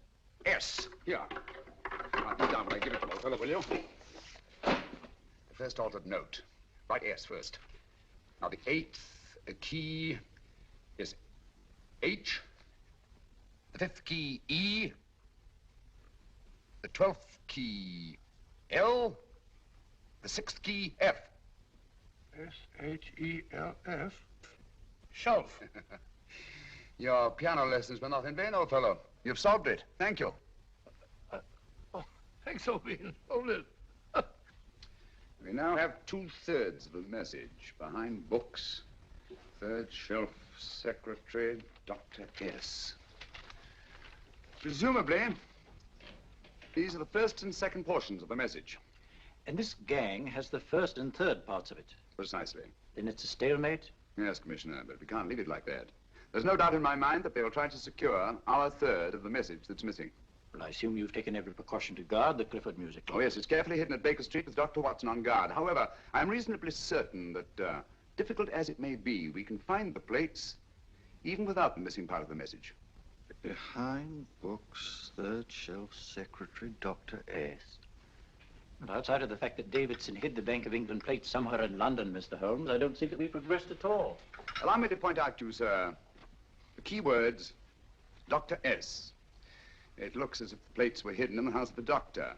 S. Here. Write it down when I give it to my fellow, will you? The first altered note. Write S first. Now, the 8th key is H. The 5th key, E. The 12th key, L. The 6th key, F. S-H-E-L-F. Shelf. Your piano lessons were not in vain, old fellow. You've solved it. Thank you. Oh, thanks, old bean. Hold it. We now have 2/3 of the message. Behind books, third shelf, secretary, Dr. S. Presumably, these are the first and second portions of the message. And this gang has the first and third parts of it. Precisely. Then it's a stalemate? Yes, Commissioner, but we can't leave it like that. There's no doubt in my mind that they'll try to secure our third of the message that's missing. Well, I assume you've taken every precaution to guard the Clifford music. Oh, yes, it's carefully hidden at Baker Street with Dr. Watson on guard. However, I'm reasonably certain that, difficult as it may be, we can find the plates even without the missing part of the message. Behind books, third shelf, secretary, Dr. S. Well, outside of the fact that Davidson hid the Bank of England plates somewhere in London, Mr. Holmes, I don't see that we've progressed at all. Allow me to point out to you, sir, the key words, Dr. S. It looks as if the plates were hidden in the house of the doctor.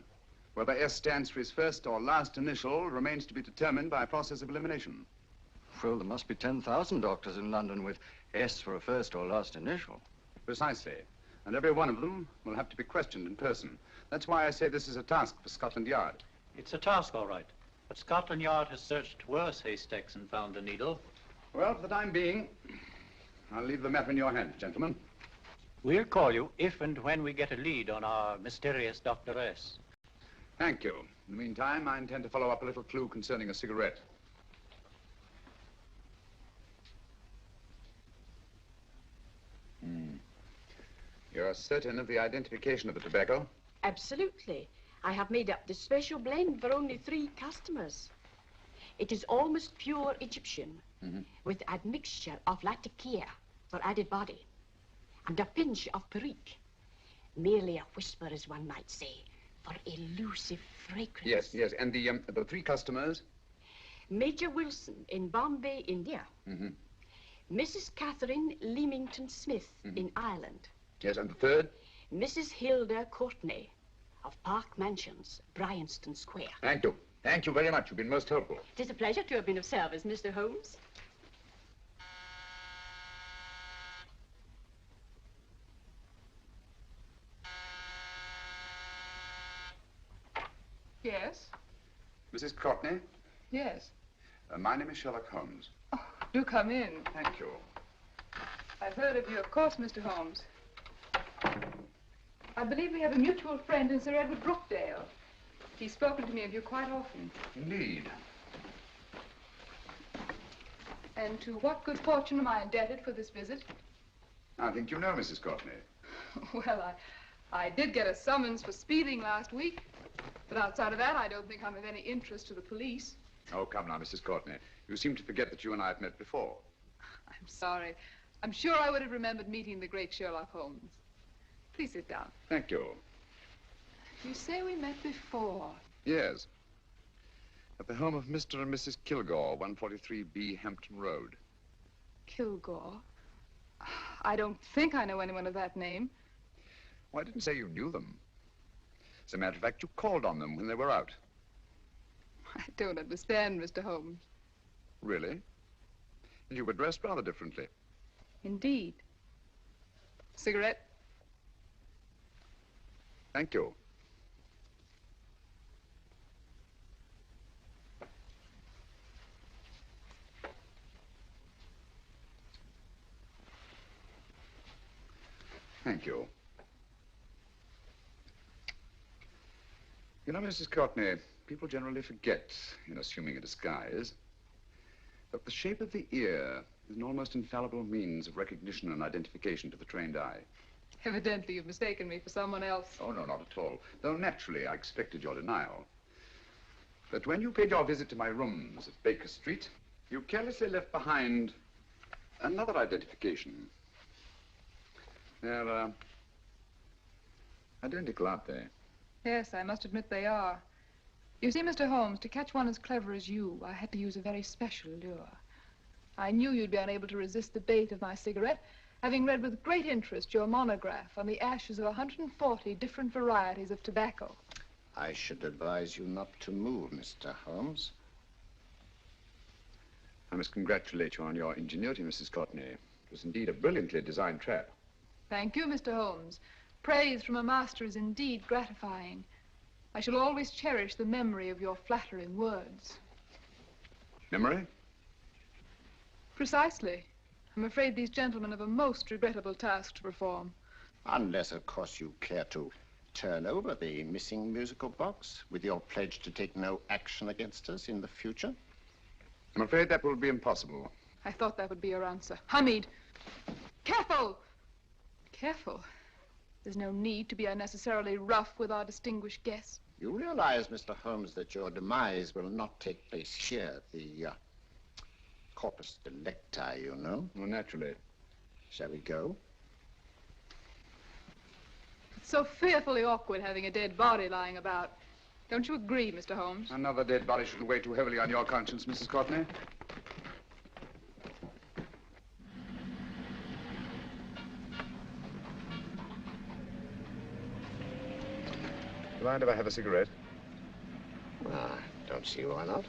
Whether S stands for his first or last initial remains to be determined by a process of elimination. Well, there must be 10,000 doctors in London with S for a first or last initial. Precisely. And every one of them will have to be questioned in person. That's why I say this is a task for Scotland Yard. It's a task, all right. But Scotland Yard has searched worse haystacks and found the needle. Well, for the time being, I'll leave the matter in your hands, gentlemen. We'll call you if and when we get a lead on our mysterious Dr. S. Thank you. In the meantime, I intend to follow up a little clue concerning a cigarette. You're certain of the identification of the tobacco? Absolutely. I have made up this special blend for only 3 customers. It is almost pure Egyptian, with admixture of latakia for added body, and a pinch of perique. Merely a whisper, as one might say, for elusive fragrance. Yes, yes. And the 3 customers? Major Wilson in Bombay, India. Mrs. Catherine Leamington Smith in Ireland. Yes, and the 3rd? Mrs. Hilda Courtney of Park Mansions, Bryanston Square. Thank you. Thank you very much. You've been most helpful. It is a pleasure to have been of service, Mr. Holmes. Yes? Mrs. Courtney? Yes. My name is Sherlock Holmes. Oh, do come in. Thank you. I've heard of you, of course, Mr. Holmes. I believe we have a mutual friend in Sir Edward Brookdale. He's spoken to me of you quite often. Indeed. And to what good fortune am I indebted for this visit? I think you know Mrs. Courtney. Well, I did get a summons for speeding last week, but outside of that, I don't think I'm of any interest to the police. Oh, come now, Mrs. Courtney. You seem to forget that you and I have met before. I'm sorry. I'm sure I would have remembered meeting the great Sherlock Holmes. Please sit down. Thank you. You say we met before. Yes. At the home of Mr. and Mrs. Kilgore, 143B Hampton Road. Kilgore? I don't think I know anyone of that name. Well, I didn't say you knew them. As a matter of fact, you called on them when they were out. I don't understand, Mr. Holmes. Really? And you were dressed rather differently. Indeed. Cigarette? Thank you. Thank you. You know, Mrs. Courtney, people generally forget, in assuming a disguise, that the shape of the ear is an almost infallible means of recognition and identification to the trained eye. Evidently, you've mistaken me for someone else. Oh, no, not at all. Though naturally, I expected your denial. But when you paid your visit to my rooms at Baker Street, you carelessly left behind another identification. They're, identical, aren't they? Yes, I must admit they are. You see, Mr. Holmes, to catch one as clever as you, I had to use a very special lure. I knew you'd be unable to resist the bait of my cigarette, having read with great interest your monograph on the ashes of 140 different varieties of tobacco. I should advise you not to move, Mr. Holmes. I must congratulate you on your ingenuity, Mrs. Courtney. It was indeed a brilliantly designed trap. Thank you, Mr. Holmes. Praise from a master is indeed gratifying. I shall always cherish the memory of your flattering words. Memory? Precisely. I'm afraid these gentlemen have a most regrettable task to perform. Unless, of course, you care to turn over the missing musical box with your pledge to take no action against us in the future. I'm afraid that will be impossible. I thought that would be your answer. Hamid! Careful! Careful. There's no need to be unnecessarily rough with our distinguished guest. You realize, Mr. Holmes, that your demise will not take place here. The corpus delicti, you know. Well, naturally. Shall we go? It's so fearfully awkward having a dead body lying about. Don't you agree, Mr. Holmes? Another dead body shouldn't weigh too heavily on your conscience, Mrs. Courtney. Do you mind if I have a cigarette? Don't see why not.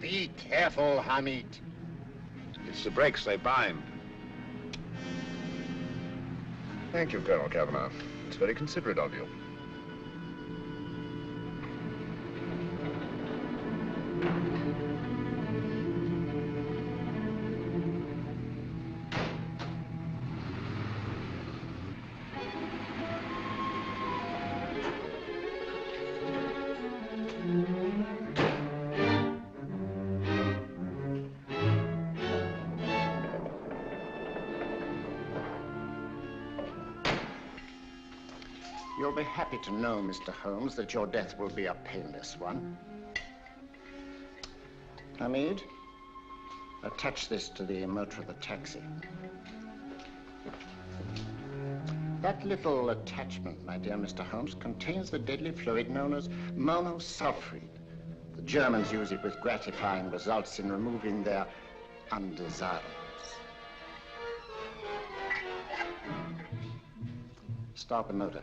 Be careful, Hamid. It's the brakes, they bind. Thank you, Colonel Cavanaugh. It's very considerate of you. You'll be happy to know, Mr. Holmes, that your death will be a painless one. Hamid, attach this to the motor of the taxi. That little attachment, my dear Mr. Holmes, contains the deadly fluid known as monosulfide. The Germans use it with gratifying results in removing their undesirables. Start the motor.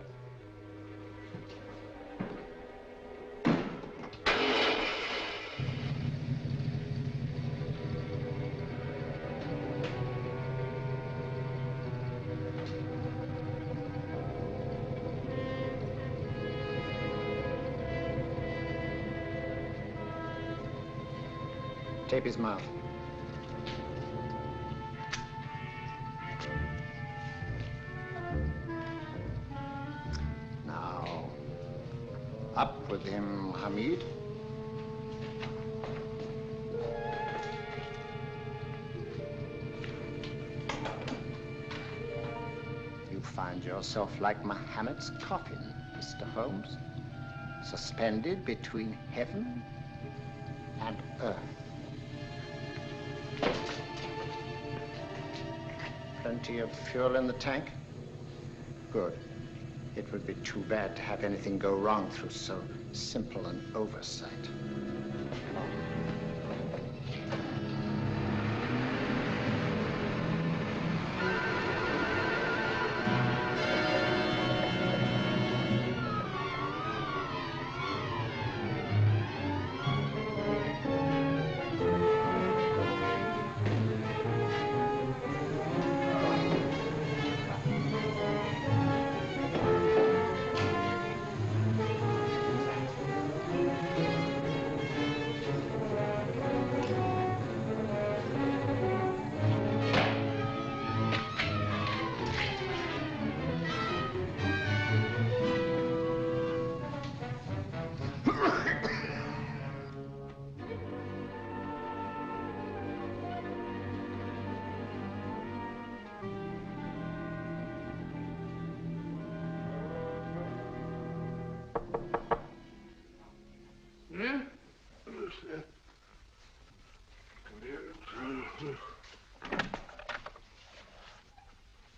Tape his mouth. Now, Up with him, Hamid. You find yourself like Muhammad's coffin, Mr. Holmes, suspended between heaven and earth. Plenty of fuel in the tank? Good. It would be too bad to have anything go wrong through so simple an oversight.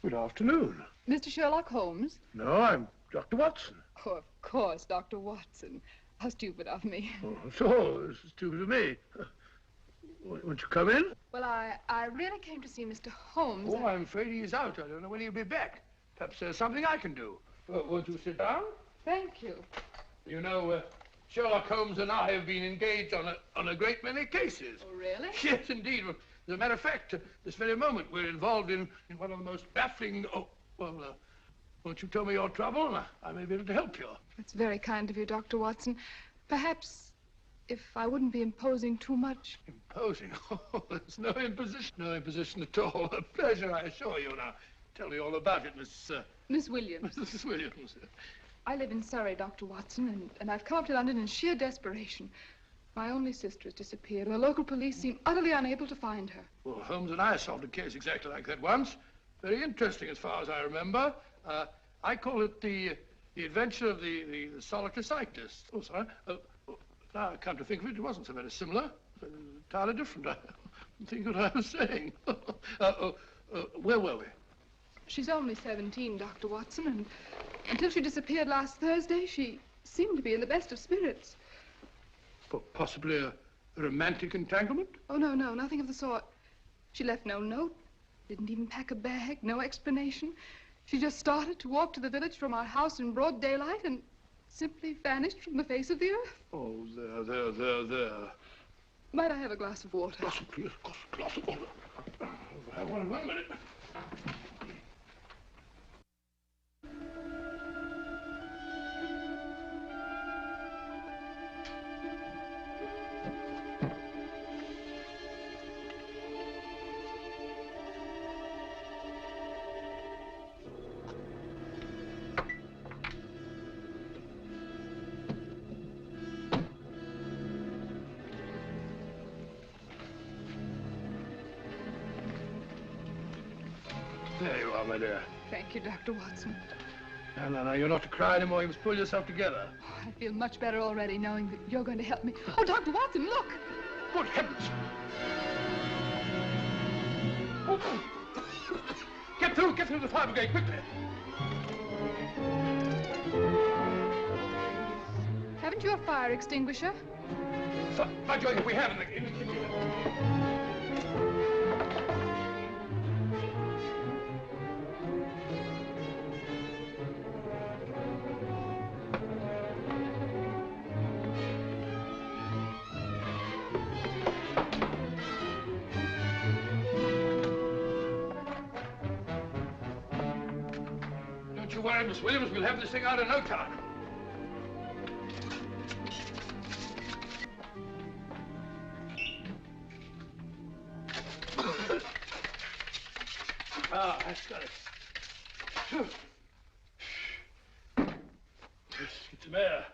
Good afternoon. Mr. Sherlock Holmes? No, I'm Dr. Watson. Oh, of course, Dr. Watson. How stupid of me. Oh, so, this is stupid of me. Won't you come in? Well, I really came to see Mr. Holmes. Oh, I'm afraid he's out. I don't know when he'll be back. Perhaps there's something I can do. Won't you sit down? Thank you. You know, Sherlock Holmes and I have been engaged on a great many cases. Oh, really? Yes, indeed. Well, as a matter of fact, this very moment, we're involved in one of the most baffling... Oh, well, won't you tell me your trouble, and I may be able to help you. That's very kind of you, Dr. Watson. Perhaps if I wouldn't be imposing too much. Imposing? Oh, there's no imposition. No imposition at all. A pleasure, I assure you. Now, tell me all about it, Miss Williams. Mrs. Williams. I live in Surrey, Dr. Watson, and I've come up to London in sheer desperation. My only sister has disappeared, and the local police seem utterly unable to find her. Well, Holmes and I solved a case exactly like that once. Very interesting, as far as I remember. I call it the adventure of the solitary cyclist. Oh, sorry. Now I come to think of it, it wasn't so very similar. Entirely different. I don't think what I was saying. Where were we? She's only 17, Dr. Watson, and until she disappeared last Thursday, she seemed to be in the best of spirits. Possibly a romantic entanglement? Oh, no, nothing of the sort. She left no note, didn't even pack a bag, no explanation. She just started to walk to the village from our house in broad daylight and simply vanished from the face of the earth. Oh, there. Might I have a glass of water? Glass of water. I want 1 minute. There you are, my dear. Thank you, Dr. Watson. No, you're not to cry anymore. You must pull yourself together. Oh, I feel much better already knowing that you're going to help me. Oh, Dr. Watson, look! Good heavens! Get through the fire brigade, quickly! Haven't you a fire extinguisher? By Jove, we have in the kitchen. Don't you worry, Miss Williams. We'll have this thing out in no time. That's got it. Get some air.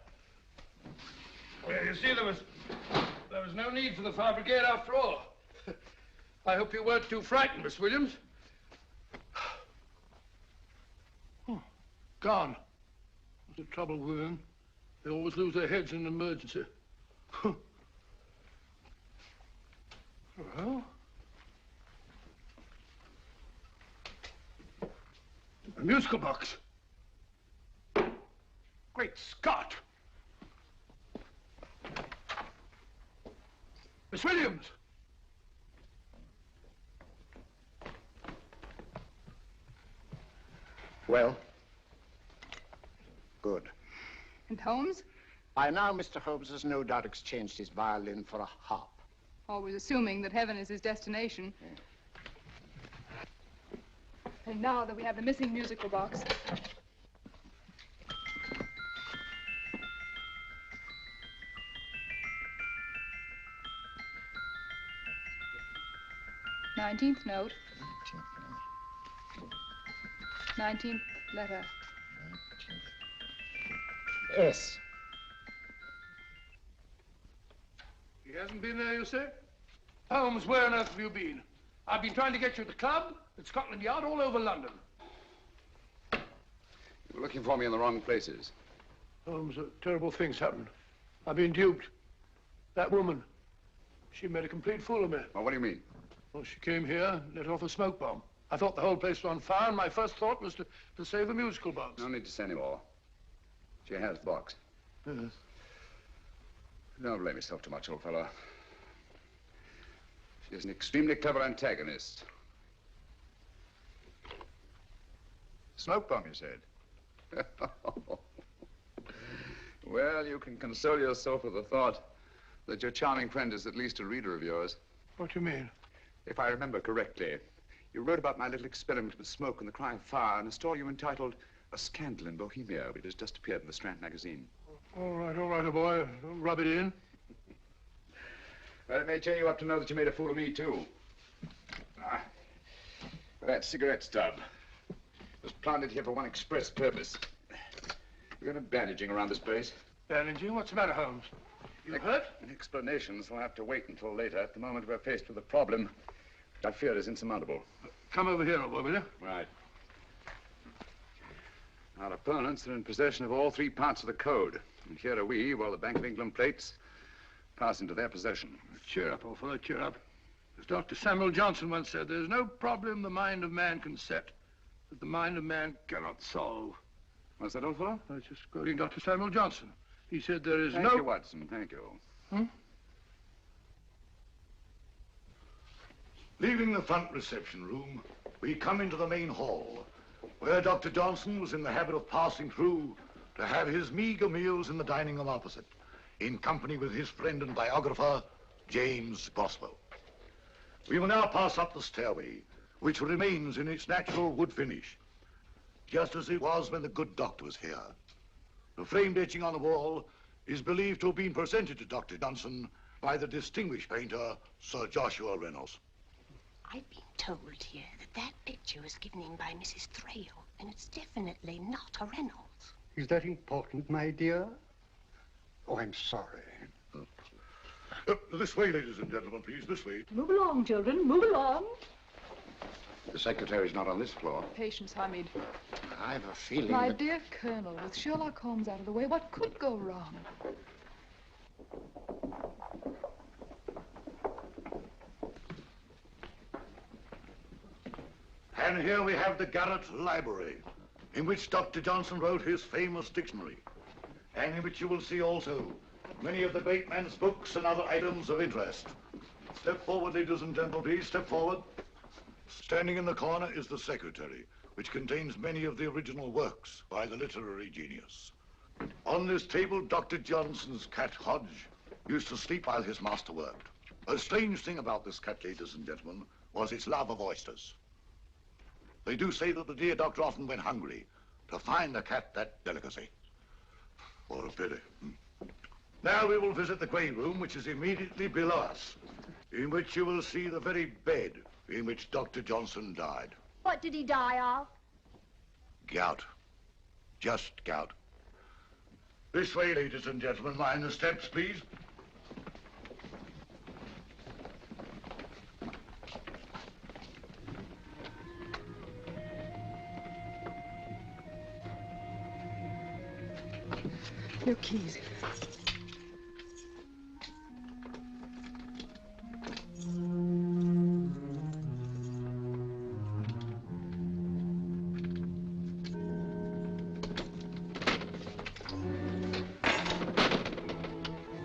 Well, you see, there was no need for the fire brigade after all. I hope you weren't too frightened, Miss Williams. Oh, gone. What's the trouble with them? They always lose their heads in an emergency. Well, a musical box. Great Scott! Miss Williams! Well? Good. And Holmes? By now, Mr. Holmes has no doubt exchanged his violin for a harp. Always assuming that heaven is his destination. And now that we have the missing musical box. Nineteenth note. 19th letter. S. He hasn't been there, you say? Holmes, where on earth have you been? I've been trying to get you at the club, at Scotland Yard, all over London. You were looking for me in the wrong places. Holmes, terrible things happened. I've been duped. That woman, she made a complete fool of me. Well, what do you mean? Well, she came here, let off a smoke bomb. I thought the whole place was on fire, and my first thought was to save the musical box. No need to say any more. She has the box. Yes. Don't blame yourself too much, old fellow. She's an extremely clever antagonist. Smoke bomb, you said? Well, you can console yourself with the thought that your charming friend is at least a reader of yours. What do you mean? If I remember correctly, you wrote about my little experiment with smoke and the cry of fire in a story you entitled A Scandal in Bohemia, which has just appeared in the Strand magazine. All right, old boy. Don't rub it in. Well, it may cheer you up to know that you made a fool of me, too. That cigarette stub was planted here for one express purpose. We're going to bandaging around this place. Bandaging? What's the matter, Holmes? You hurt? Explanations will have to wait until later. At the moment, we're faced with a problem which I fear is insurmountable. Come over here, old boy, will you? Right. Our opponents are in possession of all three parts of the code. And here are we, while the Bank of England plates pass into their possession. Cheer up, old fellow, cheer up. As Dr. Samuel Johnson once said, there's no problem the mind of man can set that the mind of man cannot solve. What's that, old fellow? I was just quoting Dr. Samuel Johnson. He said there is Thank you, Watson. Thank you. Leaving the front reception room, we come into the main hall, where Dr. Johnson was in the habit of passing through to have his meager meals in the dining room opposite, in company with his friend and biographer, James Boswell. We will now pass up the stairway, which remains in its natural wood finish, just as it was when the good doctor was here. The framed etching on the wall is believed to have been presented to Dr. Johnson by the distinguished painter, Sir Joshua Reynolds. I've been told here that picture was given in by Mrs. Thrale, and it's definitely not a Reynolds. Is that important, my dear? Oh, I'm sorry. This way, ladies and gentlemen, please, this way. Move along, children, move along. The secretary's not on this floor. Patience, Hamid. I have a feeling My that... dear Colonel, with Sherlock Holmes out of the way, what could go wrong? And here we have the Garrett Library, in which Dr. Johnson wrote his famous dictionary, and in which you will see also many of the great man's books and other items of interest. Step forward, ladies and gentlemen, please, step forward. Standing in the corner is the secretary, which contains many of the original works by the literary genius. On this table, Dr. Johnson's cat, Hodge, used to sleep while his master worked. A strange thing about this cat, ladies and gentlemen, was its love of oysters. They do say that the dear doctor often went hungry to find the cat that delicacy. What a pity. Now we will visit the grey room, which is immediately below us, in which you will see the very bed in which Dr. Johnson died. What did he die of? Gout. Just gout. This way, ladies and gentlemen. Mind the steps, please. Your keys.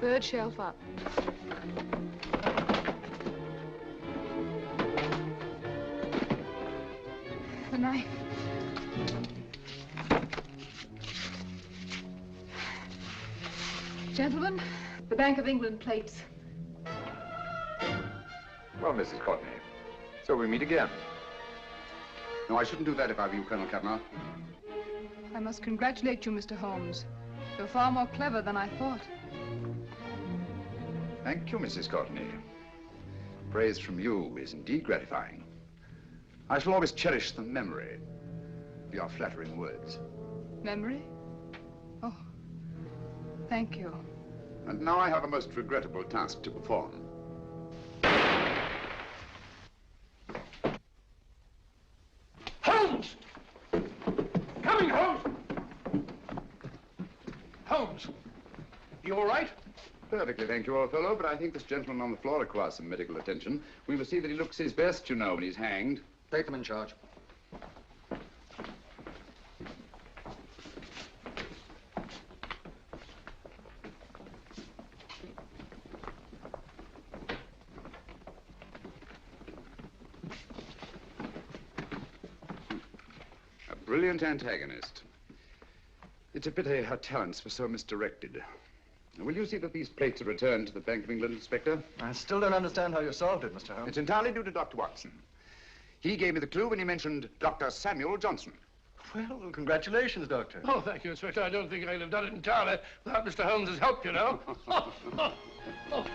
Third shelf up. The knife. Gentlemen, the Bank of England plates. Well, Mrs. Courtney, so we meet again. No, I shouldn't do that if I were you, Colonel Cavanaugh. I must congratulate you, Mr. Holmes. You're far more clever than I thought. Thank you, Mrs. Courtney. Praise from you is indeed gratifying. I shall always cherish the memory of your flattering words. Memory? Oh, thank you. And now I have a most regrettable task to perform. Holmes! Coming, Holmes! Holmes, you all right? Perfectly, thank you, old fellow, but I think this gentleman on the floor requires some medical attention. We must see that he looks his best, you know, when he's hanged. Take them in charge. A brilliant antagonist. It's a pity her talents were so misdirected. Will you see that these plates are returned to the Bank of England, Inspector? I still don't understand how you solved it, Mr. Holmes. It's entirely due to Dr. Watson. He gave me the clue when he mentioned Dr. Samuel Johnson. Well, congratulations, Doctor. Oh, thank you, Inspector. I don't think I'd have done it entirely without Mr. Holmes's help, you know. Oh.